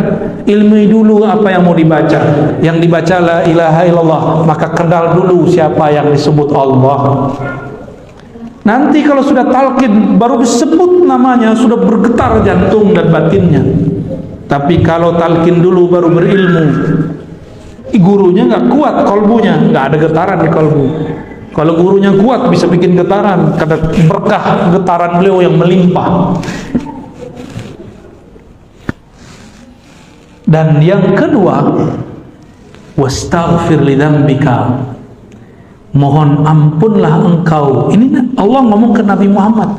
Speaker 1: ilmui dulu apa yang mau dibaca. Yang dibaca la ilaha illallah, maka kenal dulu siapa yang disebut Allah. Nanti kalau sudah talqin, baru disebut namanya, sudah bergetar jantung dan batinnya. Tapi kalau talqin dulu baru berilmu, gurunya nggak kuat kolbunya, nggak ada getaran di kolbu. Kalau gurunya kuat bisa bikin getaran, karena berkah getaran beliau yang melimpah. Dan yang kedua, wastaghfir li dzambika, mohon ampunlah engkau. Ini Allah ngomong ke Nabi Muhammad.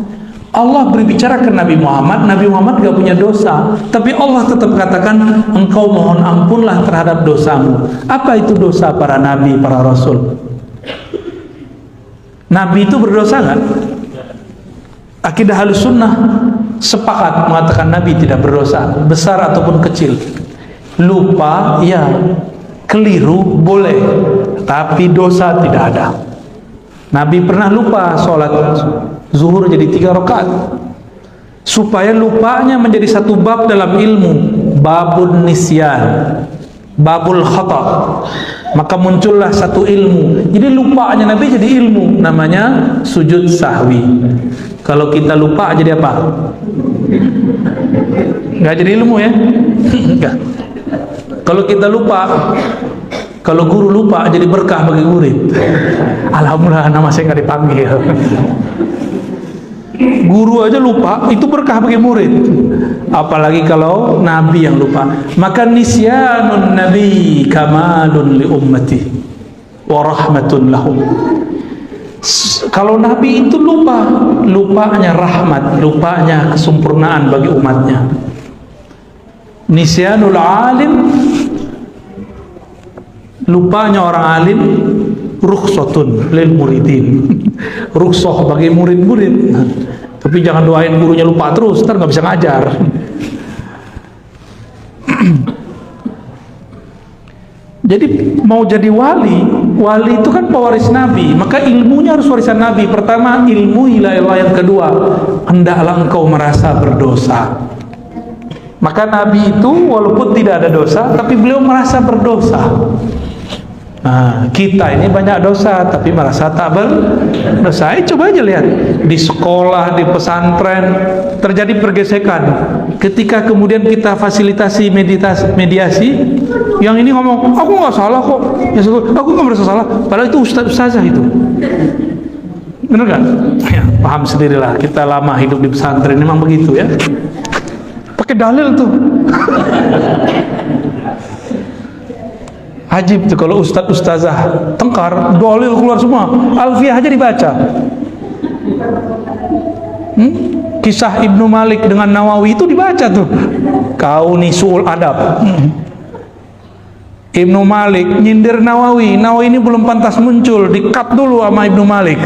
Speaker 1: Allah berbicara ke Nabi Muhammad. Nabi Muhammad gak punya dosa, tapi Allah tetap katakan engkau mohon ampunlah terhadap dosamu. Apa itu dosa para nabi, para rasul? Nabi itu berdosa nggak? Akidah Ahlus Sunnah, sepakat mengatakan Nabi tidak berdosa, besar ataupun kecil. Lupa, ya. Keliru, boleh. Tapi dosa tidak ada. Nabi pernah lupa sholat zuhur jadi 3 rakaat. Supaya lupanya menjadi satu bab dalam ilmu, babun nisyan, babul khata. Maka muncullah satu ilmu. Jadi lupanya Nabi jadi ilmu, namanya sujud sahwi. Kalau kita lupa jadi apa? Nggak jadi ilmu ya? Enggak. Kalau kita lupa, kalau guru lupa jadi berkah bagi murid. Alhamdulillah nama saya nggak dipanggil. Guru aja lupa, itu berkah bagi murid. Apalagi kalau Nabi yang lupa. Maka nisyanun Nabi kamalun li ummati wa rahmatun lahum. Kalau Nabi itu lupa, lupanya rahmat, lupanya kesempurnaan bagi umatnya. Nisyanul alim, lupanya orang alim, rukhsatun lil muridin. Rukhsah bagi murid-murid. Tapi jangan doain gurunya lupa terus, ntar nggak bisa ngajar. Jadi mau jadi wali, wali itu kan pewaris Nabi, maka ilmunya harus warisan Nabi. Pertama, ilmu ilah. Yang kedua, hendaklah engkau merasa berdosa. Maka Nabi itu walaupun tidak ada dosa, tapi beliau merasa berdosa. Nah, kita ini banyak dosa, tapi merasa tak berdosa. Coba aja lihat, di sekolah, di pesantren, terjadi pergesekan. Ketika kemudian kita fasilitasi mediasi, yang ini ngomong, aku nggak salah kok, aku nggak merasa salah, padahal itu ustazah itu. Bener nggak? Ya, paham sendirilah, kita lama hidup di pesantren, memang begitu ya. Pakai dalil tuh. Ajib tuh kalau ustazah tengkar, dalil keluar semua, Alfiyah aja dibaca. Kisah Ibnu Malik dengan Nawawi itu dibaca tuh. Kau nih suul adab. Ibnu Malik nyindir Nawawi, Nawawi ini belum pantas muncul, di-cut dulu sama Ibnu Malik.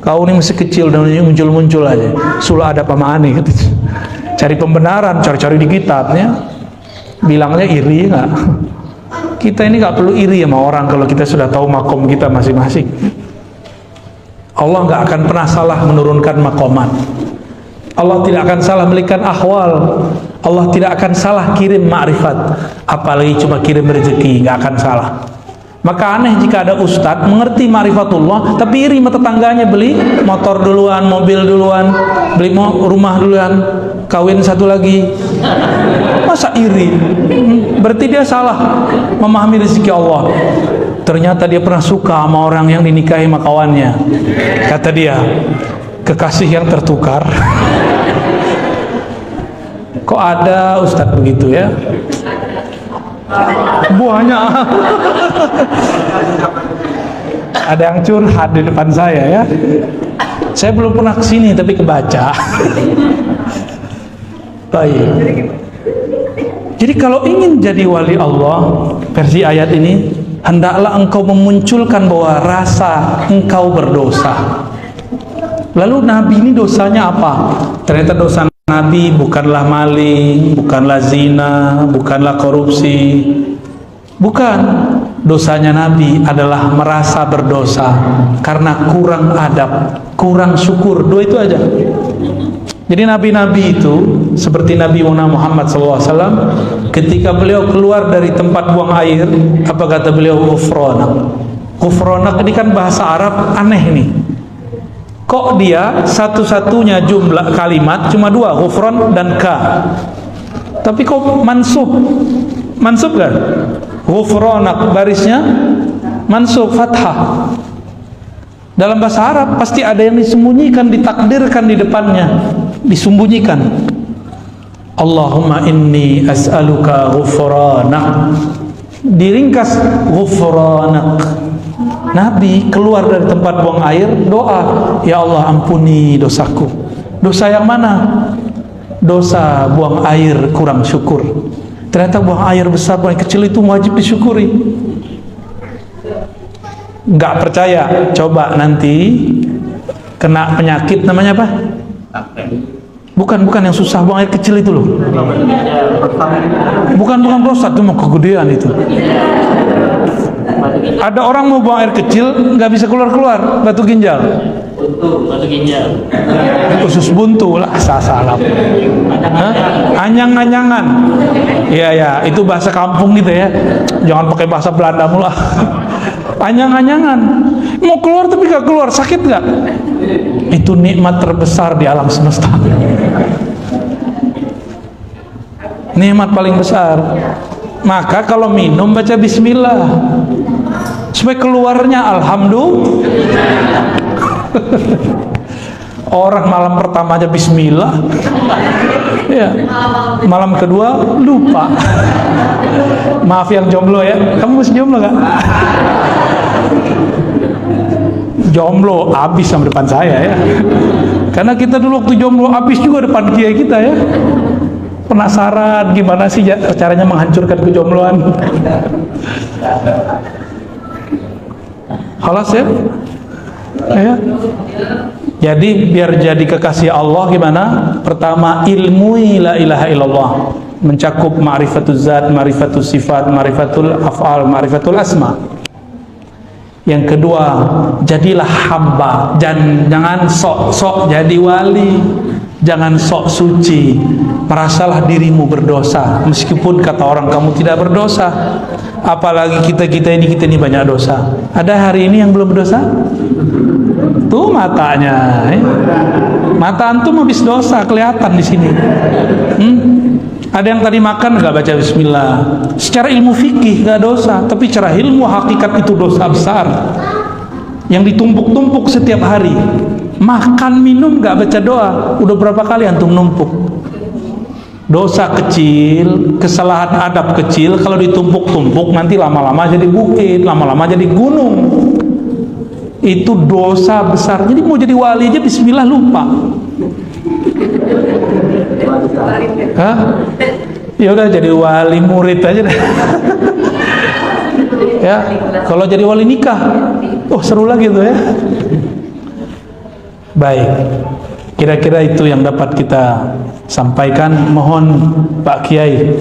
Speaker 1: Kau ini masih kecil dan muncul-muncul aja. Suul adab sama aneh gitu. Cari pembenaran, cari-cari di kitabnya. Bilangnya iri enggak? Kita ini nggak perlu iri sama orang kalau kita sudah tahu makom kita masing-masing. Allah nggak akan pernah salah menurunkan makomat. Allah tidak akan salah memberikan ahwal. Allah tidak akan salah kirim ma'rifat. Apalagi cuma kirim rezeki, nggak akan salah. Maka aneh jika ada ustadz mengerti ma'rifatullah tapi iri sama tetangganya, beli motor duluan, mobil duluan, beli rumah duluan, kawin satu lagi. Masa iri? Berarti dia salah memahami rezeki Allah. Ternyata dia pernah suka sama orang yang dinikahi sama kawannya. Kata dia, kekasih yang tertukar. Kok ada ustadz begitu ya? Buahnya ada yang curhat di depan saya ya. Saya belum pernah kesini tapi kebaca. Baik. Jadi kalau ingin jadi wali Allah, versi ayat ini, hendaklah engkau memunculkan bahwa rasa engkau berdosa. Lalu Nabi ini dosanya apa? Ternyata dosa Nabi bukanlah maling, bukanlah zina, bukanlah korupsi. Bukan. Dosanya Nabi adalah merasa berdosa karena kurang adab, kurang syukur. Dua itu aja. Jadi nabi-nabi itu seperti Nabi Muhammad SAW, ketika beliau keluar dari tempat buang air, apa kata beliau? Ghufranak. Ghufranak ini kan bahasa Arab aneh nih. Kok dia satu-satunya jumlah kalimat cuma dua, ghufran dan ka. Tapi kok mansub? Mansub kan? Ghufranak barisnya mansub fathah. Dalam bahasa Arab pasti ada yang disembunyikan, ditakdirkan di depannya, disembunyikan. Allahumma inni as'aluka ghufranak. Diringkas ghufranak. Nabi keluar dari tempat buang air, doa, ya Allah ampuni dosaku. Dosa yang mana? Dosa buang air kurang syukur. Ternyata buang air besar, buang air kecil itu wajib disyukuri. Nggak percaya, coba nanti kena penyakit namanya apa? Bukan yang susah buang air kecil itu loh. Bukan prostat, itu mau kegedean itu. Ada orang mau buang air kecil nggak bisa keluar batu ginjal.
Speaker 2: Batu ginjal.
Speaker 1: Usus buntu lah, salah. Anyang-anyangan. Iya, itu bahasa kampung gitu ya. Jangan pakai bahasa Belanda mula. Anyang-anyangan. Mau keluar tapi gak keluar, sakit gak? Itu nikmat terbesar di alam semesta. Nikmat paling besar. Maka kalau minum baca bismillah, supaya keluarnya alhamdulillah. Orang malam pertama aja bismillah, ya, malam kedua lupa. Maaf yang jomblo ya, kamu masih jomblo gak? Jomblo habis sama depan saya ya, karena kita dulu waktu jomblo habis juga depan kiai kita ya. Penasaran gimana sih caranya menghancurkan kejombloan. Halas ya. Jadi biar jadi kekasih Allah gimana? Pertama, ilmui la ilaha illallah, mencakup ma'rifatul zat, ma'rifatul sifat, ma'rifatul af'al, ma'rifatul asma. Yang kedua, jadilah hamba, jangan sok-sok jadi wali, jangan sok suci, merasalah dirimu berdosa meskipun kata orang kamu tidak berdosa. Apalagi kita ini banyak dosa. Ada hari ini yang belum berdosa? Tuh matanya, mata antum habis dosa kelihatan di sini. Ada yang tadi makan nggak baca bismillah. Secara ilmu fikih nggak dosa, tapi secara ilmu hakikat itu dosa besar yang ditumpuk-tumpuk setiap hari. Makan minum nggak baca doa, udah berapa kali antum numpuk? Dosa kecil, kesalahan adab kecil, kalau ditumpuk-tumpuk nanti lama-lama jadi bukit, lama-lama jadi gunung. Itu dosa besar. Jadi mau jadi wali aja bismillah lupa. Hah? Ya udah jadi wali murid aja deh. Ya, kalau jadi wali nikah, oh seru lagi tuh ya. Baik, kira-kira itu yang dapat kita sampaikan. Mohon Pak Kiai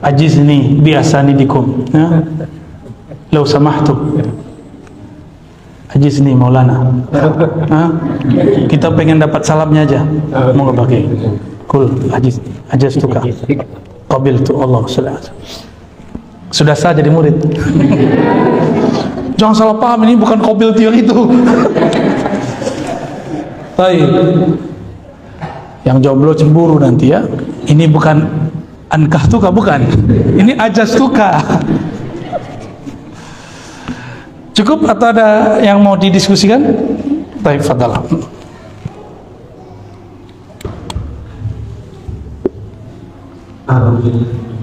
Speaker 1: ajiz ini biasa nidikum ya. Lau samahtu ajiz nih Maulana. Kita pengen dapat salamnya aja. Mau nggak pakai? Kul ajiz tuka. Qabil tu Allah sudah sah jadi murid. Jangan salah paham, ini bukan qabil tu yang itu. Baik. Yang jomblo cemburu nanti ya. Ini bukan ankah tuka, bukan. Ini ajaz tuka. Cukup atau ada yang mau didiskusikan? Baik, fadal.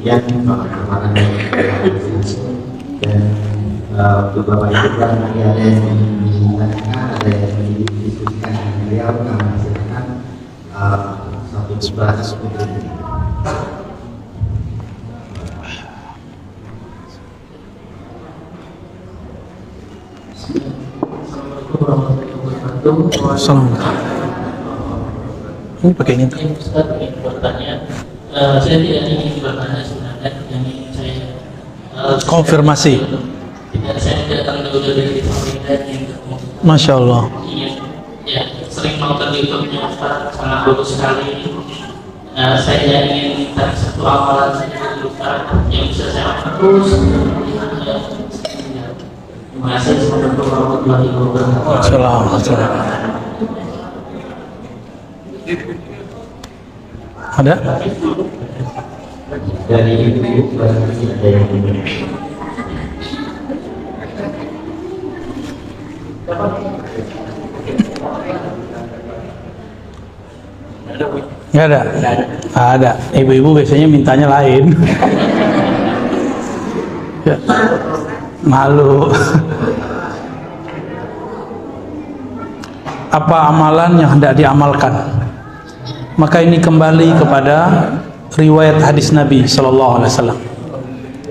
Speaker 3: Yang kemarin dan beberapa itu kan ada yang ditanyakan, ada yang didiskusikan dengan beliau, silakan satu bahas untuk
Speaker 1: Assalamualaikum. Ini pakai ini.
Speaker 2: Ustaz ingin bertanya, saya tidak ingin bertanya sebenarnya, yang ingin saya
Speaker 1: konfirmasi.
Speaker 2: Tidak, saya datang dari Florida yang
Speaker 1: Masya Allah.
Speaker 2: ingin ya sering nonton YouTube-nya Ustaz, sangat bagus sekali. Saya ingin minta satu amalan saja dari Ustaz yang bisa saya lakukan terus. Terima kasih. Assalamualaikum warahmatullahi wabarakatuh.
Speaker 1: Assalamualaikum. Ada?
Speaker 3: dari ibu barangkali ada yang
Speaker 1: Nggak ada? Ada. Ibu-ibu biasanya mintanya lain. Ya. Malu. Apa amalan yang hendak diamalkan? Maka ini kembali kepada riwayat hadis Nabi Sallallahu Alaihi Wasallam.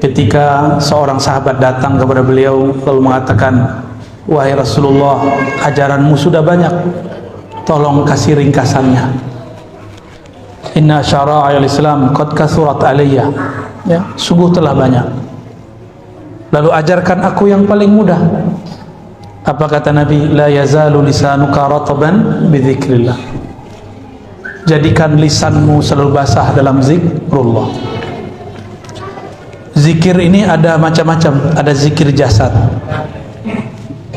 Speaker 1: Ketika seorang sahabat datang kepada beliau lalu mengatakan, wahai Rasulullah, ajaranmu sudah banyak, tolong kasih ringkasannya. Inna syara'il Islam qad kathurat alayya. Ya, sungguh telah banyak. Lalu ajarkan aku yang paling mudah. Apa kata Nabi? La yazalu lisanuka rataban bidzikrillah. Jadikan lisanmu selalu basah dalam zikrullah. Zikir ini ada macam-macam. Ada zikir jasad,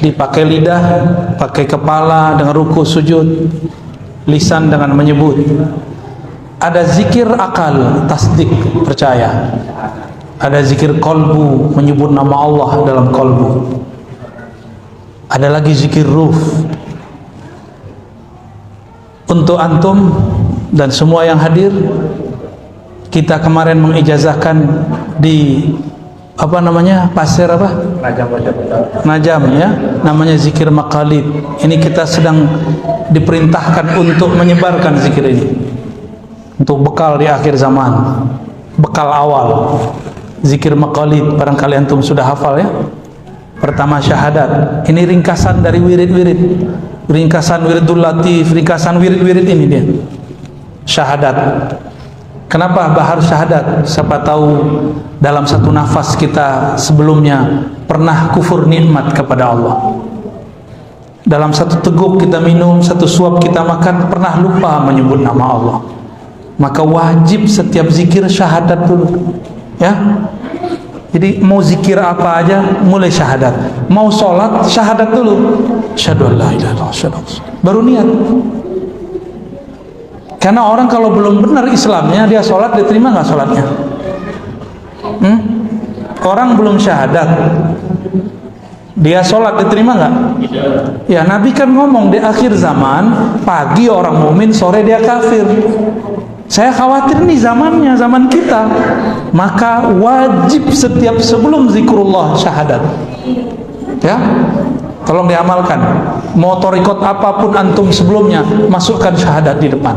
Speaker 1: dipakai lidah, pakai kepala dengan ruku sujud, lisan dengan menyebut. Ada zikir akal, tasdik, percaya. Ada zikir kolbu, menyebut nama Allah dalam kolbu. Ada lagi zikir ruh. Untuk antum dan semua yang hadir, kita kemarin mengijazahkan di pasir Najam ya, namanya zikir maqalid. Ini kita sedang diperintahkan untuk menyebarkan zikir ini untuk bekal di akhir zaman, bekal awal. Zikir maqalid barangkali antum sudah hafal ya. Pertama syahadat, ini ringkasan dari wirid-wirid, ringkasan wiridul latif, ringkasan wirid-wirid ini dia syahadat. Kenapa bahar syahadat? Siapa tahu dalam satu nafas kita sebelumnya pernah kufur nikmat kepada Allah. Dalam satu teguk kita minum, satu suap kita makan, pernah lupa menyebut nama Allah. Maka wajib setiap zikir syahadat dulu. Ya. Jadi mau zikir apa aja mulai syahadat. Mau sholat syahadat dulu. Asyhadu an la ilaha illallah, baru niat. Karena orang kalau belum benar Islamnya, dia sholat, diterima nggak sholatnya? Orang belum syahadat, dia sholat, diterima nggak? Ya, Nabi kan ngomong di akhir zaman, pagi orang mukmin, sore dia kafir. Saya khawatir nih zamannya, zaman kita. Maka wajib setiap sebelum zikrullah syahadat. Ya, tolong diamalkan. Mau torikot apapun antum sebelumnya, masukkan syahadat di depan.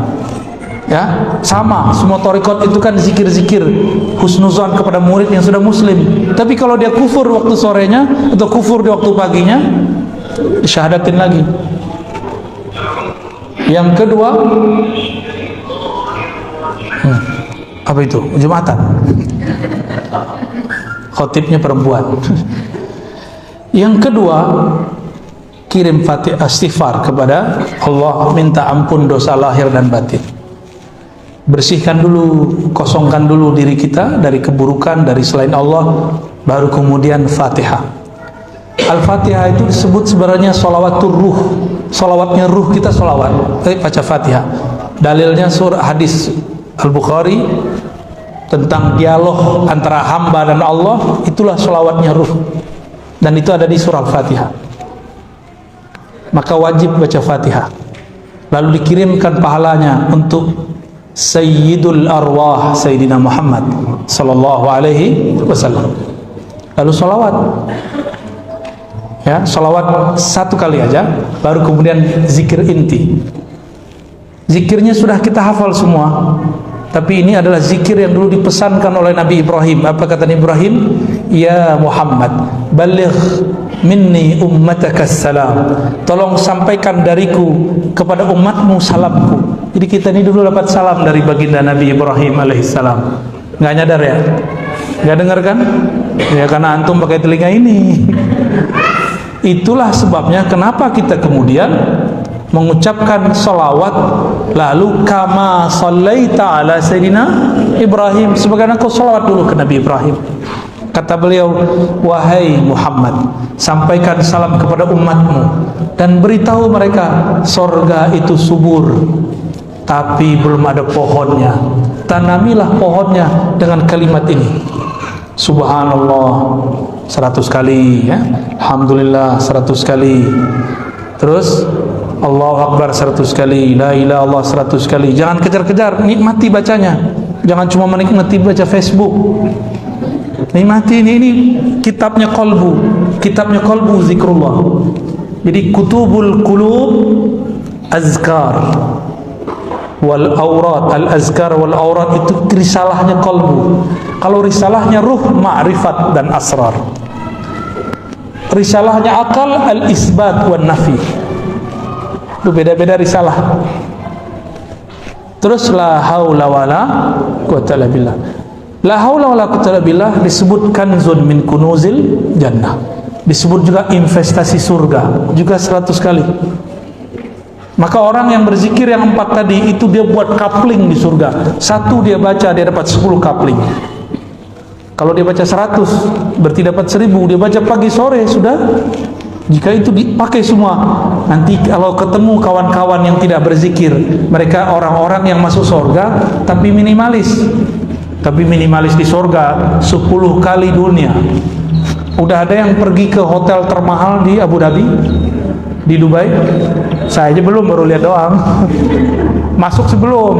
Speaker 1: Ya, sama. Semua torikot itu kan zikir-zikir husnuzan kepada murid yang sudah muslim. Tapi kalau dia kufur waktu sorenya atau kufur di waktu paginya, disyahadatin lagi. Yang kedua, apa itu? Jumatan. Khotibnya perempuan. Yang kedua, kirim Fatihah istighfar kepada Allah, minta ampun dosa lahir dan batin. Bersihkan dulu, kosongkan dulu diri kita dari keburukan, dari selain Allah, baru kemudian Fatihah. Al-Fatihah itu disebut sebenarnya sholawatul ruh. Sholawatnya ruh kita sholawat, baca Fatihah. Dalilnya surah hadis Al-Bukhari tentang dialog antara hamba dan Allah, itulah sholawatnya ruh. Dan itu ada di surah Al-Fatihah. Maka wajib baca Fatihah. Lalu dikirimkan pahalanya untuk Sayyidul Arwah Sayyidina Muhammad sallallahu alaihi wasallam. Lalu sholawat. Ya, sholawat satu kali aja, baru kemudian zikir inti. Zikirnya sudah kita hafal semua. Tapi ini adalah zikir yang dulu dipesankan oleh Nabi Ibrahim. Apa kata Nabi Ibrahim? Ya Muhammad, baligh minni ummatakas salam. Tolong sampaikan dariku kepada umatmu salamku. Jadi kita ini dulu dapat salam dari baginda Nabi Ibrahim alaihissalam. Nggak nyadar ya? Nggak dengar kan? Ya karena antum pakai telinga ini. Itulah sebabnya kenapa kita kemudian mengucapkan salawat, lalu kama sallaita ala Sayyidina Ibrahim, sebagaimana kau salawat dulu ke Nabi Ibrahim. Kata beliau, wahai Muhammad, sampaikan salam kepada umatmu dan beritahu mereka sorga itu subur, tapi belum ada pohonnya. Tanamilah pohonnya dengan kalimat ini, Subhanallah 100 kali ya, Alhamdulillah 100 kali, terus Allahu Akbar 100 kali, La ilaha illallah 100 kali. Jangan kejar-kejar, nikmati bacanya. Jangan cuma menikmati baca Facebook. Nikmati ini kitabnya qalbu. Kitabnya qalbu zikrullah. Jadi kutubul qulub azkar wal aurat, al azkar wal aurat itu risalahnya qalbu. Kalau risalahnya ruh, ma'rifat dan asrar. Risalahnya akal, al isbat wan nafi. Itu beda-beda risalah. Terus la haula wala quwwata illa billah. La haula wala quwwata illa billah disebut kanzun min kunuzil jannah. Disebut juga investasi surga, juga 100 kali. Maka orang yang berzikir yang 4 tadi itu dia buat coupling di surga. 1 dia baca, dia dapat 10 coupling. Kalau dia baca 100 berarti dapat 1000. Dia baca pagi sore sudah. Jika itu dipakai semua, nanti kalau ketemu kawan-kawan yang tidak berzikir, mereka orang-orang yang masuk surga tapi minimalis. Tapi minimalis di surga 10 kali dunia. Udah ada yang pergi ke hotel termahal di Abu Dhabi, di Dubai. Saya aja belum, baru lihat doang. Masuk sebelum,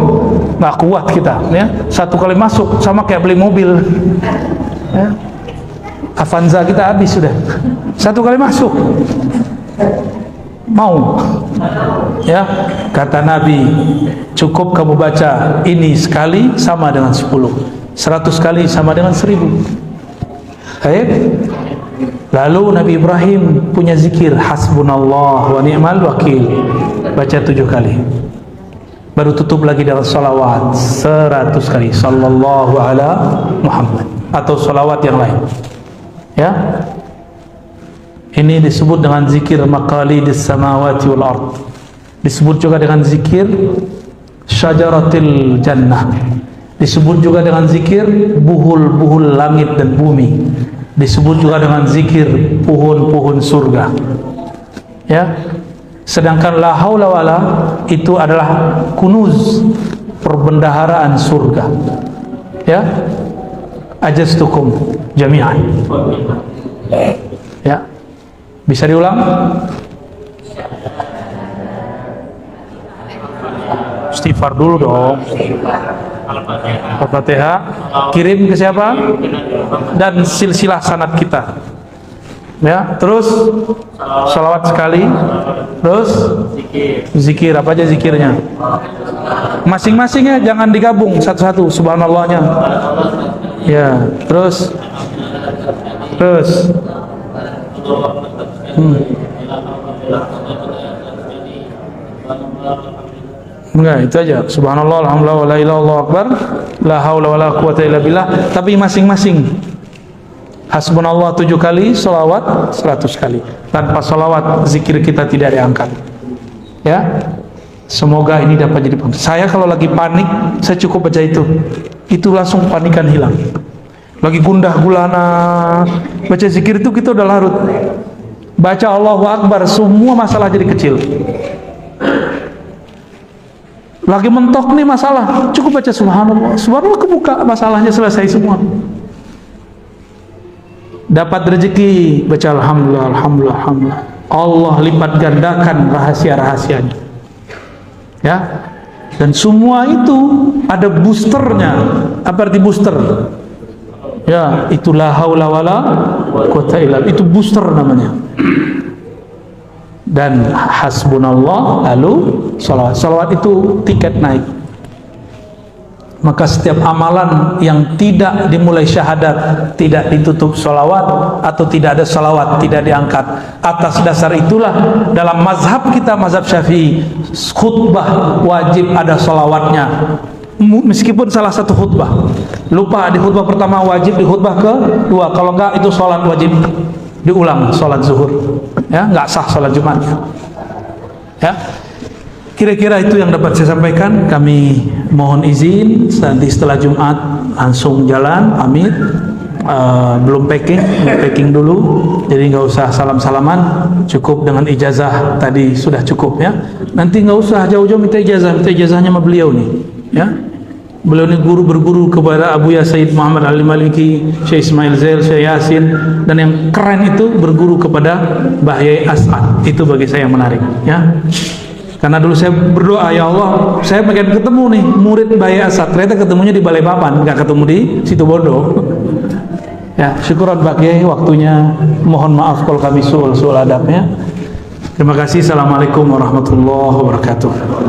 Speaker 1: nggak kuat kita, ya. 1 kali masuk sama kayak beli mobil, ya. Avanza kita habis sudah. 1 kali masuk, mau, ya. Kata Nabi, cukup kamu baca ini sekali sama dengan 10, 100 kali sama dengan 1000. Baik. Lalu Nabi Ibrahim punya zikir hasbunallah wa ni'mal wakil, baca 7 kali. Baru tutup lagi dengan salawat 100 kali, sallallahu ala Muhammad, atau salawat yang lain, ya. Ini disebut dengan zikir maqalidis samawati wal ard. Disebut juga dengan zikir syajaratil jannah. Disebut juga dengan zikir buhul-buhul langit dan bumi. Disebut juga dengan zikir pohon-pohon surga, ya. Sedangkan la haula wala itu adalah kunuz, perbendaharaan surga, ya. Ajastukum jami'an, ya. Bisa diulang? Istighfar dulu dong. Al-Fatihah. Kirim ke siapa? Dan silsilah sanad kita, ya. Terus salawat sekali. Terus zikir, apa aja zikirnya? Masing-masingnya jangan digabung satu-satu, subhanallahnya, ya. Terus enggak, itu aja. Subhanallah, alhamdulillah, wala ilaha illallah akbar, la haula wala quwwata illa billah. Tapi masing-masing. Hasbunallah 7 kali, salawat 100 kali. Tanpa salawat zikir kita tidak diangkat, ya. Semoga ini dapat jadi penting. Saya kalau lagi panik, saya cukup baca itu langsung panikan hilang. Lagi gundah gulana, baca zikir itu kita udah larut. Baca Allahu Akbar, semua masalah jadi kecil. Lagi mentok nih masalah, cukup baca subhanallah, subhanallah, kebuka masalahnya, selesai semua. Dapat rezeki, baca alhamdulillah, alhamdulillah, alhamdulillah. Allah lipat gandakan rahasia-rahasianya, ya. Dan semua itu ada boosternya. Apa arti booster? Ya, itulah haula wala quwwata illa billah, itu booster namanya. Dan hasbunallah, lalu salawat. Salawat itu tiket naik. Maka setiap amalan yang tidak dimulai syahadat, tidak ditutup salawat, atau tidak ada salawat, tidak diangkat. Atas dasar itulah dalam mazhab kita, mazhab Syafi'i, khutbah wajib ada salawatnya. Meskipun salah satu khutbah lupa di khutbah pertama, wajib di khutbah kedua. Kalau enggak, itu salat wajib diulang, salat zuhur, ya, enggak sah salat Jumatnya, ya. Kira-kira itu yang dapat saya sampaikan. Kami mohon izin, nanti setelah Jumat langsung jalan, pamit. Belum packing dulu, jadi nggak usah salam-salaman, cukup dengan ijazah tadi sudah cukup, ya. Nanti nggak usah jauh-jauh minta ijazahnya sama beliau nih, ya. Beliau ini berguru kepada Abu Ya Sayyid Muhammad Al-Maliki, Syekh Ismail Zail, Syekh Yasin, dan yang keren itu berguru kepada Mbah Yai As'ad. Itu bagi saya yang menarik, ya. Karena dulu saya berdoa, ya Allah, saya pengen ketemu nih murid Mbah Yai As'ad. Ternyata ketemunya di Balikpapan, nggak ketemu di Situbondo. Ya, syukuran Pak Kiai, waktunya. Mohon maaf kalau kami suul adabnya. Terima kasih. Assalamualaikum warahmatullahi wabarakatuh.